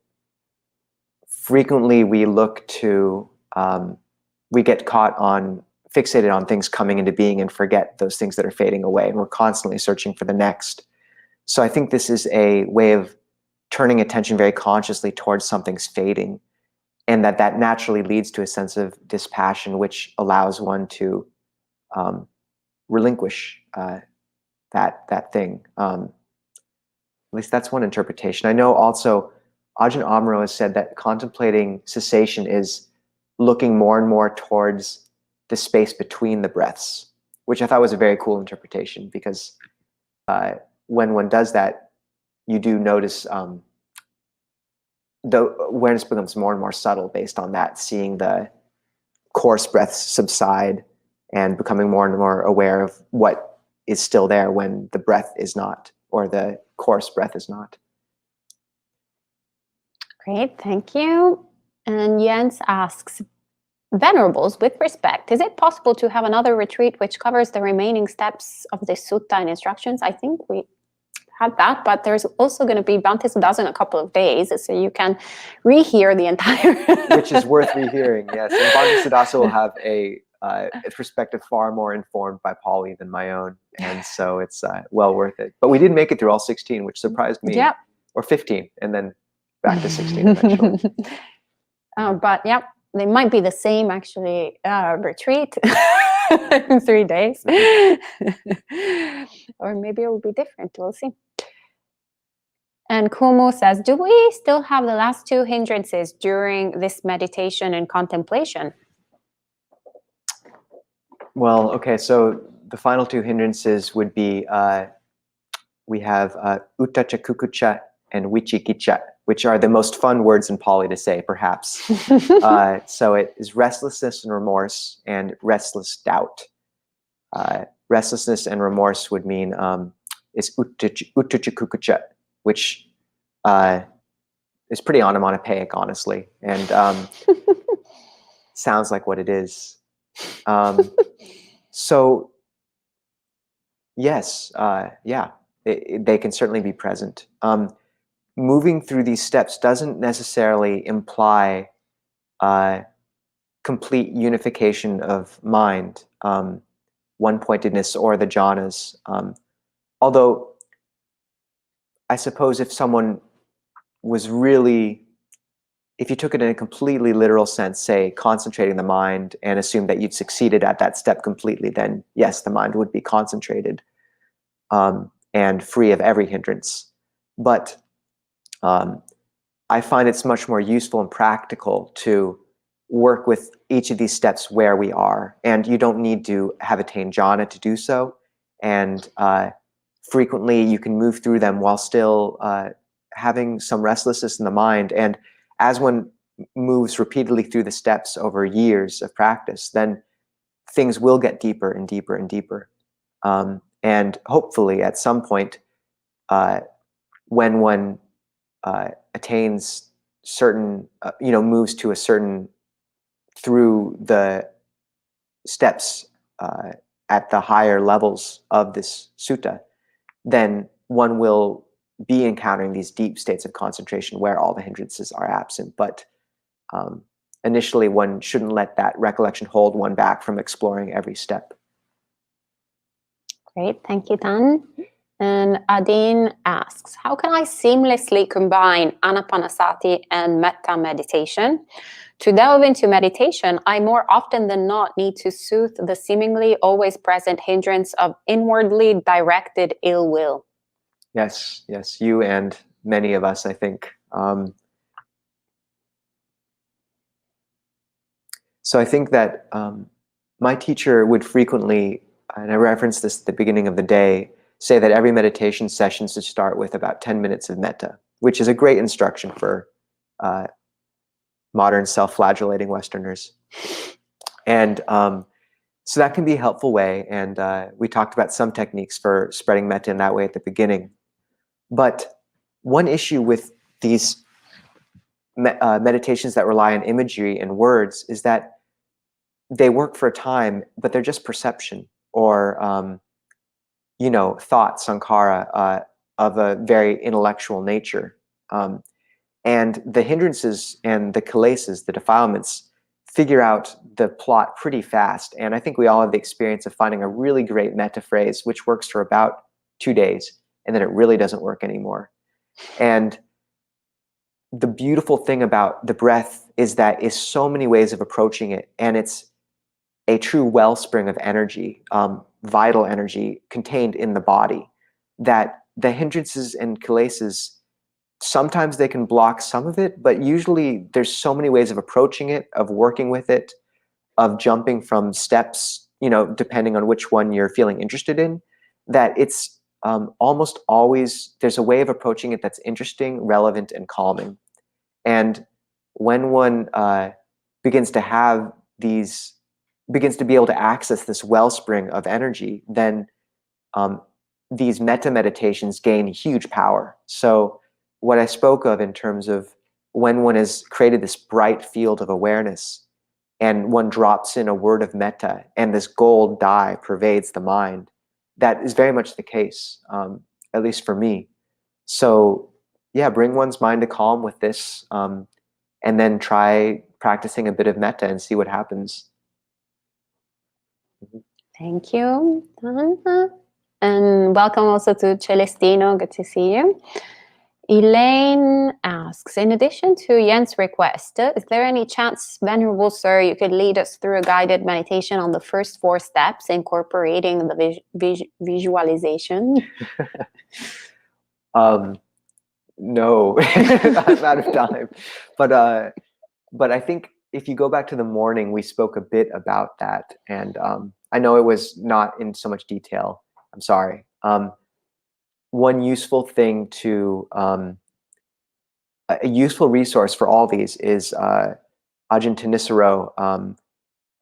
Frequently we look to, we get fixated on things coming into being and forget those things that are fading away, and we're constantly searching for the next. So I think this is a way of turning attention very consciously towards something's fading, and that naturally leads to a sense of dispassion, which allows one to relinquish that thing. At least that's one interpretation. I know also Ajahn Amaro has said that contemplating cessation is looking more and more towards the space between the breaths, which I thought was a very cool interpretation, because when one does that, you do notice the awareness becomes more and more subtle based on that, seeing the coarse breaths subside and becoming more and more aware of what is still there when the breath is not, or the coarse breath is not. Great, thank you. And Jens asks, Venerables, with respect, is it possible to have another retreat which covers the remaining steps of the sutta and instructions? I think we had that, but there's also going to be Bhante does in a couple of days, so you can rehear the entire... Which is worth rehearing, yes. And Bhante Siddhasa will have a perspective far more informed by Polly than my own, and so it's well worth it. But we did make it through all 16, which surprised me. Yep. Or 15, and then back to 16 eventually. But yeah, they might be the same actually retreat in 3 days. Or maybe it will be different, we'll see. And Kumu says, do we still have the last 2 hindrances during this meditation and contemplation? Well, okay, so the final 2 hindrances would be, we have uttacha kukucha and vichikicha, which are the most fun words in Pali to say, perhaps. So it is restlessness and remorse, and restless doubt. Restlessness and remorse would mean is uttacha kukucha, which is pretty onomatopoeic, honestly, and sounds like what it is. So yes, yeah, they can certainly be present. Moving through these steps doesn't necessarily imply complete unification of mind, one-pointedness, or the jhanas. Although I suppose if someone was really, if you took it in a completely literal sense, say concentrating the mind and assume that you've succeeded at that step completely, then yes, the mind would be concentrated and free of every hindrance. But I find it's much more useful and practical to work with each of these steps where we are, and you don't need to have attained jhana to do so. And frequently you can move through them while still having some restlessness in the mind. And as one moves repeatedly through the steps over years of practice, then things will get deeper and deeper and deeper. And hopefully at some point, when one attains certain, moves to a certain, through the steps at the higher levels of this sutta, then one will be encountering these deep states of concentration where all the hindrances are absent. But initially, one shouldn't let that recollection hold one back from exploring every step. Great, thank you, Tan. And Adin asks, how can I seamlessly combine Ānāpānasati and metta meditation? To delve into meditation, I more often than not need to soothe the seemingly always present hindrance of inwardly directed ill will. Yes, yes, you and many of us, I think. So I think that my teacher would frequently, and I referenced this at the beginning of the day, say that every meditation session should start with about 10 minutes of metta, which is a great instruction for modern self-flagellating Westerners. And so that can be a helpful way. And we talked about some techniques for spreading metta in that way at the beginning. But one issue with these meditations that rely on imagery and words is that they work for a time, but they're just perception, or thought, sankhara, of a very intellectual nature. And the hindrances and the kilesas, the defilements, figure out the plot pretty fast. And I think we all have the experience of finding a really great metta phrase, which works for about 2 days, and then it really doesn't work anymore. And the beautiful thing about the breath is that is so many ways of approaching it, and it's a true wellspring of energy, vital energy contained in the body, that the hindrances and kilesas, sometimes they can block some of it, but usually there's so many ways of approaching it, of working with it, of jumping from steps, depending on which one you're feeling interested in, that it's almost always, there's a way of approaching it that's interesting, relevant, and calming. And when one begins to be able to access this wellspring of energy, then these metta meditations gain huge power. So what I spoke of in terms of when one has created this bright field of awareness and one drops in a word of metta and this gold dye pervades the mind, that is very much the case, at least for me. So yeah, bring one's mind to calm with this, and then try practicing a bit of metta and see what happens. Thank you. And welcome also to Celestino. Good to see you. Elaine asks, in addition to Jens' request, is there any chance, Venerable Sir, you could lead us through a guided meditation on the first 4 steps, incorporating the visualization? No, I'm out of time. But I think if you go back to the morning, we spoke a bit about that. And I know it was not in so much detail. I'm sorry. One useful thing a useful resource for all these is Ajahn Tan Nisabho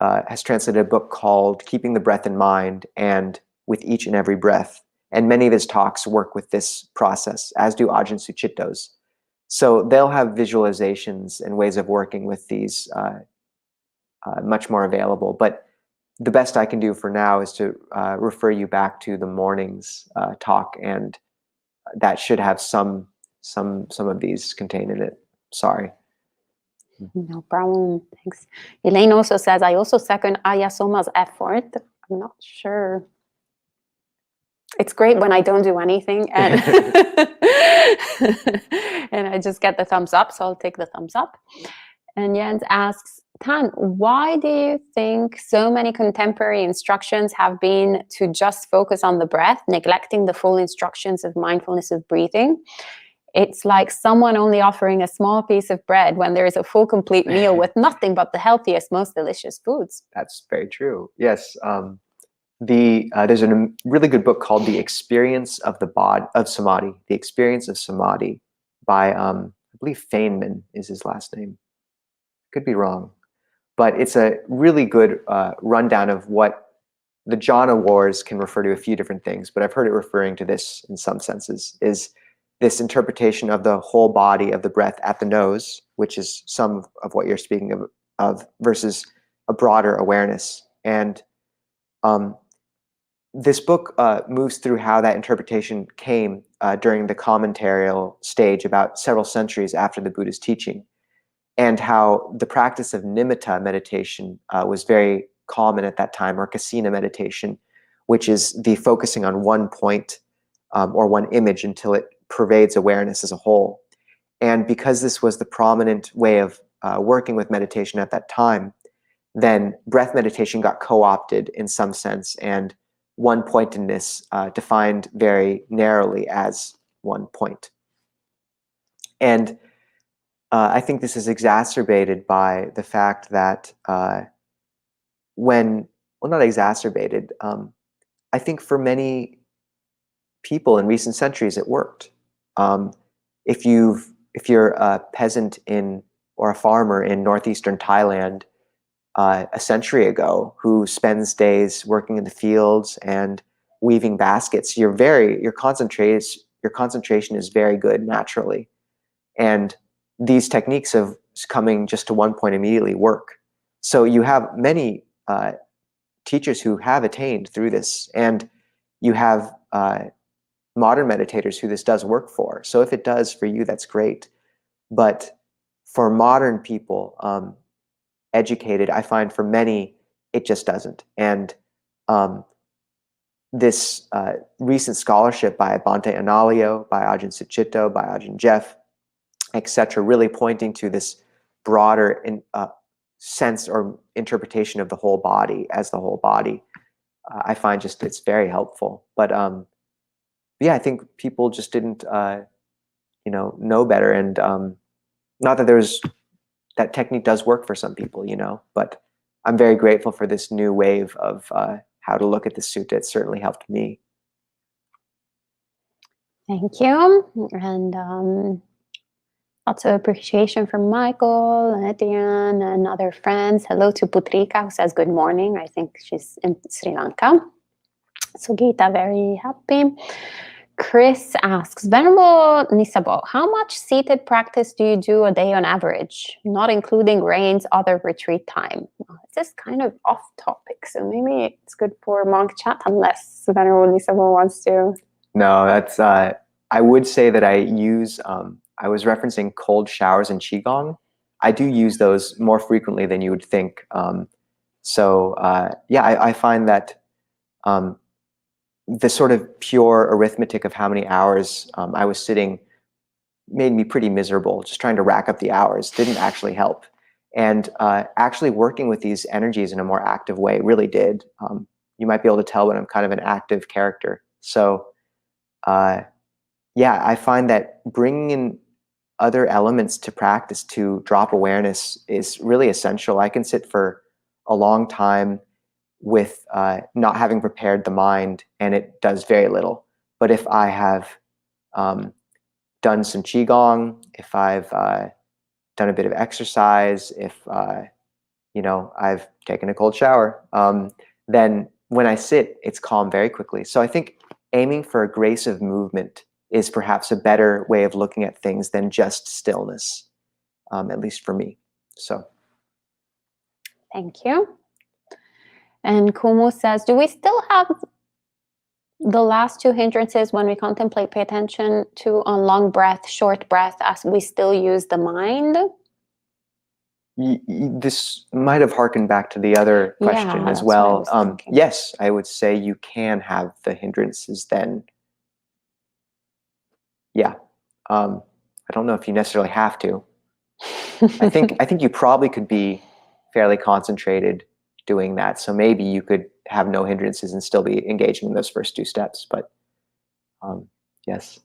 has translated a book called Keeping the Breath in Mind and With Each and Every Breath. And many of his talks work with this process, as do Ajahn Sucitto's. So they'll have visualizations and ways of working with these much more available. But the best I can do for now is to refer you back to the morning's talk, and that should have some of these contained in it. Sorry. No problem. Thanks. Elaine also says, I also second Ayasoma's effort. I'm not sure. It's great when I don't do anything and and I just get the thumbs up, so I'll take the thumbs up. And Jens asks, Tan, why do you think so many contemporary instructions have been to just focus on the breath, neglecting the full instructions of mindfulness of breathing? It's like someone only offering a small piece of bread when there is a full, complete meal with nothing but the healthiest, most delicious foods. That's very true. Yes. There's a really good book called The Experience of Samadhi. The Experience of Samadhi by, I believe Feynman is his last name. Could be wrong. But it's a really good rundown of what the jhana wars can refer to a few different things, but I've heard it referring to this in some senses, is this interpretation of the whole body of the breath at the nose, which is some of what you're speaking of versus a broader awareness. And this book moves through how that interpretation came during the commentarial stage about several centuries after the Buddha's teaching, and how the practice of nimitta meditation was very common at that time, or kasina meditation, which is the focusing on one point or one image until it pervades awareness as a whole. And because this was the prominent way of working with meditation at that time, then breath meditation got co-opted in some sense, and one-pointedness defined very narrowly as one point. And I think this is exacerbated by the fact that not exacerbated, I think for many people in recent centuries it worked. If you're a peasant or a farmer in northeastern Thailand a century ago who spends days working in the fields and weaving baskets, your concentration is very good naturally. And these techniques of coming just to one point immediately work. So you have many teachers who have attained through this, and you have modern meditators who this does work for. So if it does for you, that's great. But for modern people, educated, I find for many, it just doesn't. And this recent scholarship by Bhante Analayo, by Ajahn Sucitto, by Ajahn Jeff, etc., really pointing to this broader sense or interpretation of the whole body as the whole body, I find just it's very helpful. But yeah, I think people just didn't know better. And not that that technique does work for some people, but I'm very grateful for this new wave of how to look at the sutta. It certainly helped me. Thank you. And lots of appreciation from Michael, Etienne, and other friends. Hello to Putrika, who says good morning. I think she's in Sri Lanka. So Gita, very happy. Chris asks, Venerable Nisabho, how much seated practice do you do a day on average, not including rains, other retreat time? This is kind of off topic, so maybe it's good for monk chat, unless Venerable Nisabho wants to. No, that's, I would say that I use, I was referencing cold showers and Qigong. I do use those more frequently than you would think. Yeah, I find that the sort of pure arithmetic of how many hours I was sitting made me pretty miserable. Just trying to rack up the hours didn't actually help. And actually working with these energies in a more active way really did. You might be able to tell when I'm kind of an active character. So yeah, I find that bringing in other elements to practice to drop awareness is really essential. I can sit for a long time with not having prepared the mind, and it does very little. But if I have done some Qigong, if I've done a bit of exercise, if I've taken a cold shower, then when I sit, it's calm very quickly. So I think aiming for a grace of movement is perhaps a better way of looking at things than just stillness, at least for me. So, Thank you. And Kumu says, do we still have the last two hindrances when we contemplate, pay attention to on long breath, short breath, as we still use the mind? This might have harkened back to the other question as well. Yes, I would say you can have the hindrances then. Yeah. I don't know if you necessarily have to. I think you probably could be fairly concentrated doing that. So maybe you could have no hindrances and still be engaging in those first two steps. But yes,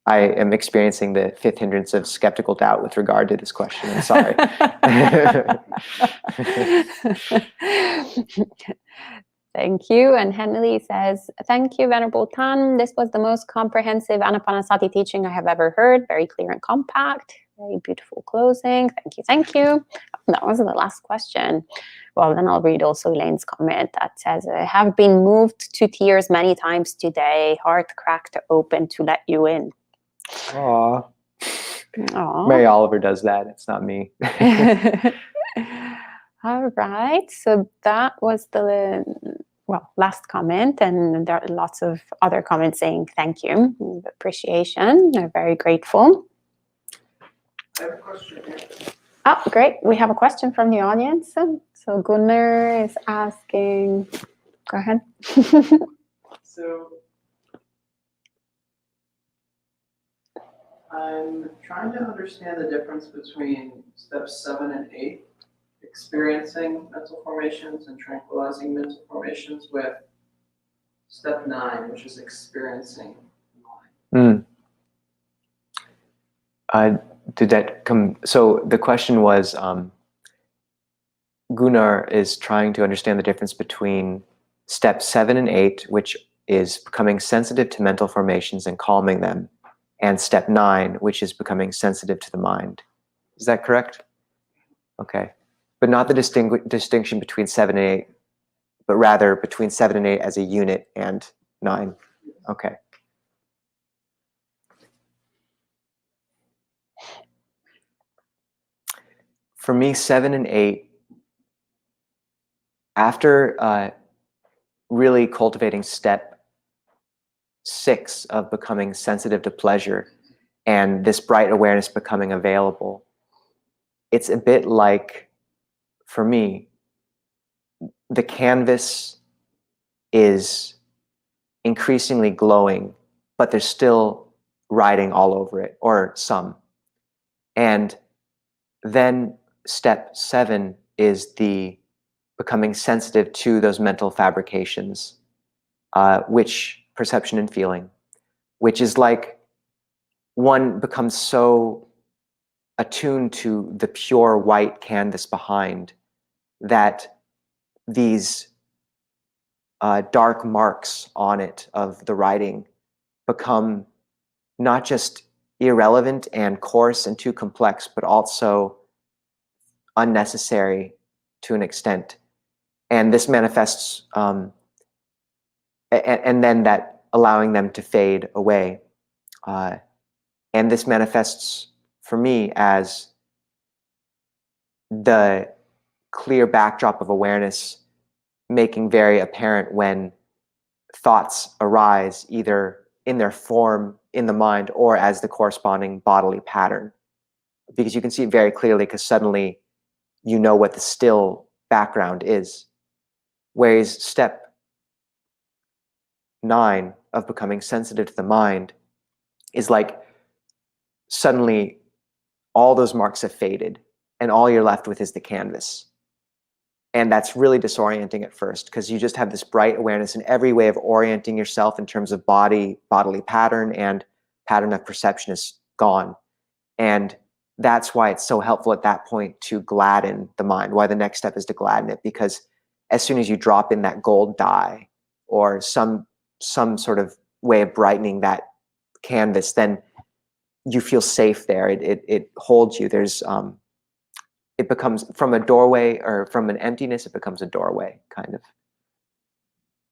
I am experiencing the fifth hindrance of skeptical doubt with regard to this question. I'm sorry. Thank you. And Henley says, thank you, Venerable Tan. This was the most comprehensive Ānāpānasati teaching I have ever heard. Very clear and compact. Very beautiful closing. Thank you. Thank you. That was the last question. Well, then I'll read also Elaine's comment that says, I have been moved to tears many times today. Heart cracked open to let you in. Aww. Mary Oliver does that. It's not me. All right. So that was the last comment, and there are lots of other comments saying thank you, appreciation. They're very grateful. I have a question here. Oh, great. We have a question from the audience. So Gunnar is asking, go ahead. So I'm trying to understand the difference between steps 7 and 8, experiencing mental formations and tranquilizing mental formations, with step 9, which is experiencing mind. Did that come? So the question was, Gunnar is trying to understand the difference between step 7 and 8, which is becoming sensitive to mental formations and calming them, and step 9, which is becoming sensitive to the mind. Is that correct? Okay. But not the distinction between 7 and 8, but rather between 7 and 8 as a unit and 9. Okay. For me, 7 and 8, after really cultivating step 6 of becoming sensitive to pleasure and this bright awareness becoming available, it's a bit like, for me, the canvas is increasingly glowing, but there's still writing all over it, or some. And then step 7 is the becoming sensitive to those mental fabrications, which perception and feeling, which is like one becomes so attuned to the pure white canvas behind that these dark marks on it of the writing become not just irrelevant and coarse and too complex, but also unnecessary to an extent. And this manifests, and then that allowing them to fade away. And this manifests for me as the clear backdrop of awareness making very apparent when thoughts arise, either in their form in the mind or as the corresponding bodily pattern. Because you can see it very clearly, because suddenly you know what the still background is. Whereas step 9 of becoming sensitive to the mind is like suddenly all those marks have faded and all you're left with is the canvas. And that's really disorienting at first, because you just have this bright awareness in every way of orienting yourself in terms of bodily pattern and pattern of perception is gone. And that's why it's so helpful at that point to gladden the mind, why the next step is to gladden it, because as soon as you drop in that gold dye or some sort of way of brightening that canvas, then you feel safe there. It holds you. There's it becomes, from a doorway or from an emptiness, it becomes a doorway, kind of.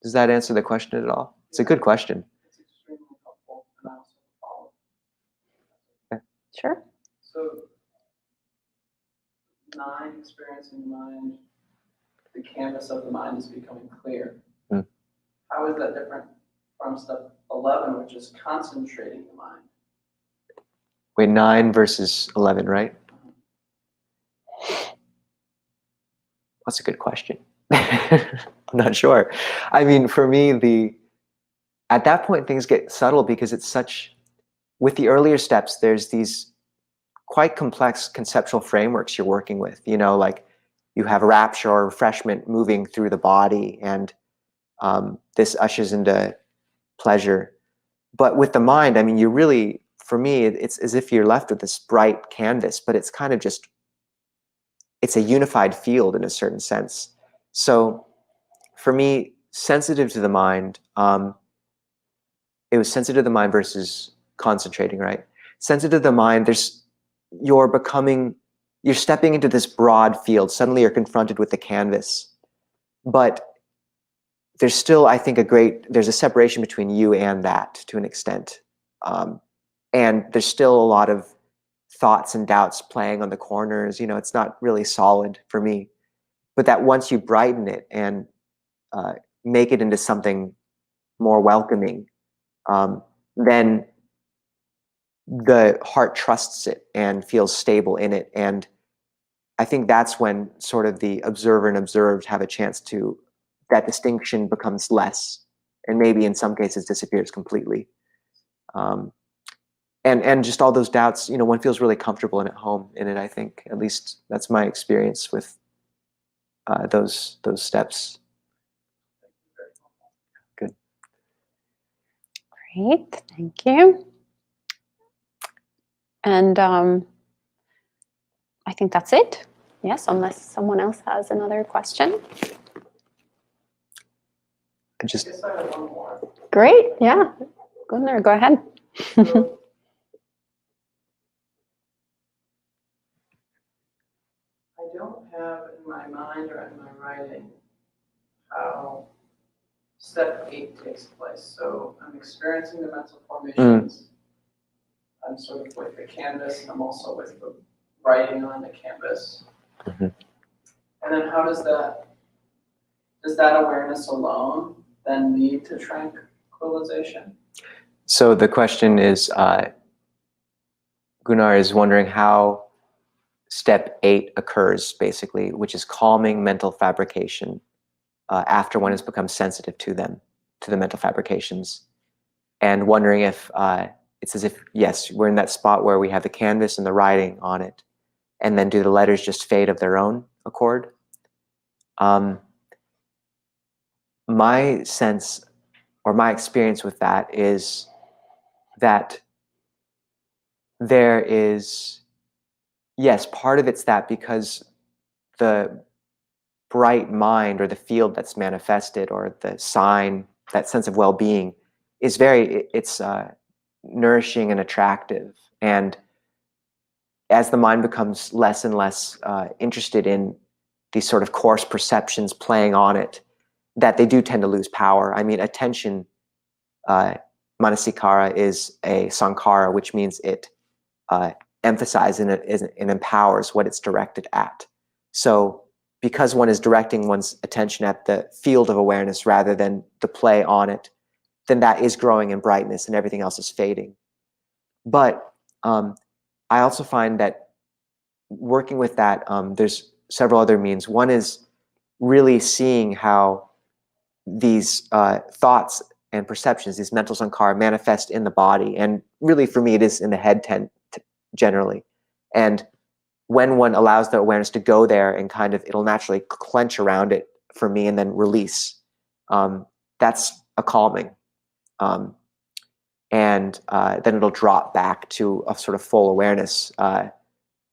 Does that answer the question at all? It's a good question. It's extremely helpful, and I also follow. Okay. Sure. So 9, experiencing the mind, the canvas of the mind is becoming clear. Mm. How is that different from step 11, which is concentrating the mind? Wait, 9 versus 11, right? That's a good question. I'm not sure. I mean, for me, at that point, things get subtle, because it's such, with the earlier steps, there's these quite complex conceptual frameworks you're working with, like you have rapture or refreshment moving through the body, and this ushers into pleasure. But with the mind, I mean, you really, for me, it's as if you're left with this bright canvas, but it's kind of just, it's a unified field in a certain sense. So for me, sensitive to the mind, it was sensitive to the mind versus concentrating, right? Sensitive to the mind, you're stepping into this broad field. Suddenly you're confronted with the canvas. But there's still, I think, there's a separation between you and that to an extent. And there's still a lot of thoughts and doubts playing on the corners. It's not really solid for me. But that once you brighten it and make it into something more welcoming, then the heart trusts it and feels stable in it. And I think that's when sort of the observer and observed have a chance to, that distinction becomes less, and maybe in some cases disappears completely. And just all those doubts, one feels really comfortable and at home in it, I think. At least that's my experience with those steps. Good. Great, thank you. And I think that's it. Yes, unless someone else has another question. I guess I have one more. Great, yeah. Gunnar, go ahead. So, I don't have in my mind or in my writing how step 8 takes place. So I'm experiencing the mental formations. I'm sort of with the canvas, and I'm also with the writing on the canvas. Mm-hmm. And then how does that awareness alone then lead to tranquilization? So the question is, Gunnar is wondering how step 8 occurs, basically, which is calming mental fabrication after one has become sensitive to them, to the mental fabrications, and wondering if it's as if, yes, we're in that spot where we have the canvas and the writing on it, and then do the letters just fade of their own accord? My sense or my experience with that is that there is, yes, part of it's that because the bright mind or the field that's manifested or the sign, that sense of well-being is it's nourishing and attractive. And as the mind becomes less and less interested in these sort of coarse perceptions playing on it, that they do tend to lose power. I mean, attention, manasikara, is a sankhara, which means it emphasizes and empowers what it's directed at. So because one is directing one's attention at the field of awareness rather than the play on it, then that is growing in brightness and everything else is fading. But I also find that working with that, there's several other means. One is really seeing how these thoughts and perceptions, these mental sankhara, manifest in the body. And really, for me, it is in the head generally. And when one allows the awareness to go there and kind of, it'll naturally clench around it for me and then release. That's a calming. And then it'll drop back to a sort of full awareness.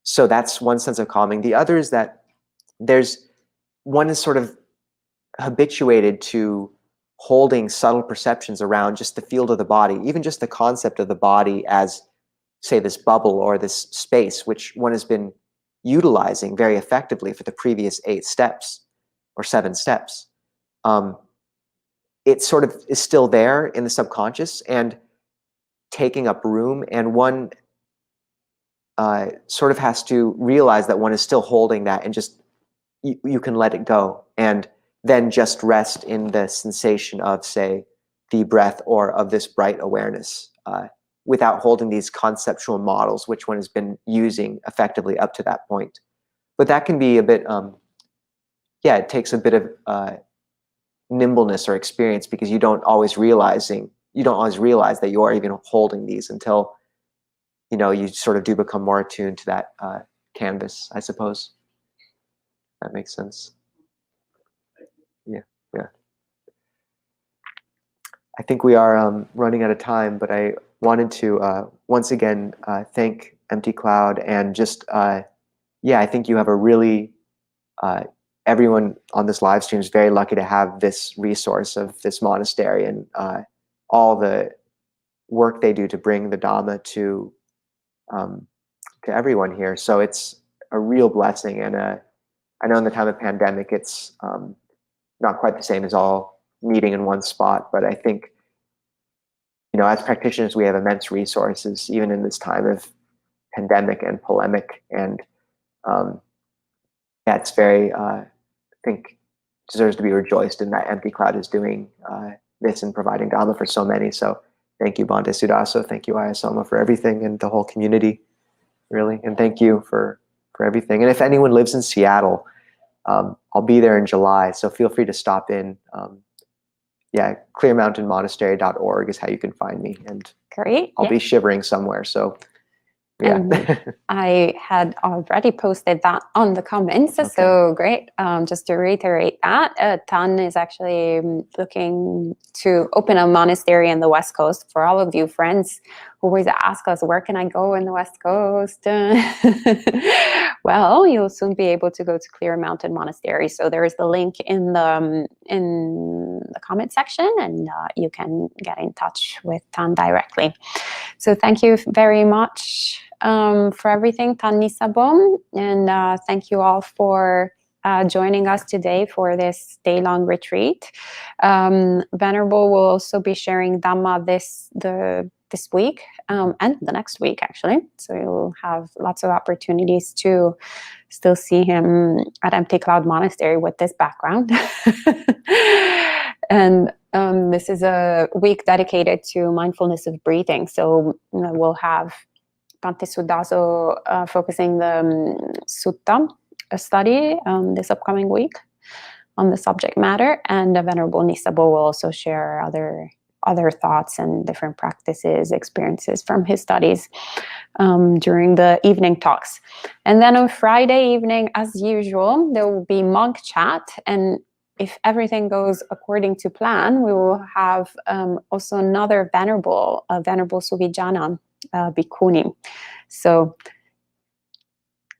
So that's one sense of calming. The other is that one is sort of habituated to holding subtle perceptions around just the field of the body, even just the concept of the body as, say, this bubble or this space, which one has been utilizing very effectively for the previous 8 steps or 7 steps. It sort of is still there in the subconscious and taking up room, and one sort of has to realize that one is still holding that, and just you can let it go and then just rest in the sensation of, say, the breath or of this bright awareness, without holding these conceptual models which one has been using effectively up to that point. But that can be a bit, it takes a bit of nimbleness or experience, because you don't always realize that you are even holding these until you sort of do become more attuned to that canvas, I suppose. That makes sense. Yeah. I think we are running out of time, but I wanted to once again thank Empty Cloud, and just I think you have a really everyone on this live stream is very lucky to have this resource of this monastery and all the work they do to bring the Dhamma to everyone here. So it's a real blessing, and I know in the time of pandemic it's not quite the same as all meeting in one spot, but I think as practitioners we have immense resources even in this time of pandemic and polemic, and it's very I think deserves to be rejoiced in that Empty Cloud is doing this and providing Dhamma for so many. So thank you, Bhante Sudaso. Thank you, Ayasoma, for everything, and the whole community, really. And thank you for everything. And if anyone lives in Seattle, I'll be there in July, so feel free to stop in. clearmountainmonastery.org is how you can find me. And Great. I'll be shivering somewhere, so yeah. And I had already posted that on the comments, Okay. so great. Just to reiterate that, Tan is actually looking to open a monastery in the West Coast. For all of you friends who always ask us, where can I go in the West Coast? Well, you'll soon be able to go to Clear Mountain Monastery. So there is the link in the comment section, and you can get in touch with Tan directly. So thank you very much for everything, Tan Nisabho, and thank you all for joining us today for this day-long retreat. Venerable will also be sharing Dhamma this week and the next week, actually. So you'll have lots of opportunities to still see him at Empty Cloud Monastery with this background. And this is a week dedicated to mindfulness of breathing. So we'll have Tan Nisabho focusing the Sutta study this upcoming week on the subject matter, and the Venerable Nisabho will also share other thoughts and different practices, experiences from his studies during the evening talks. And then on Friday evening, as usual, there will be monk chat, and if everything goes according to plan, we will have also another Venerable Suvijana Bhikkhuni. So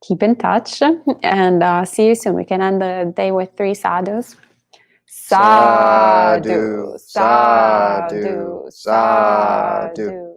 keep in touch, and see you soon. We can end the day with 3 sadhus. Sadhu, sadhu, sadhu.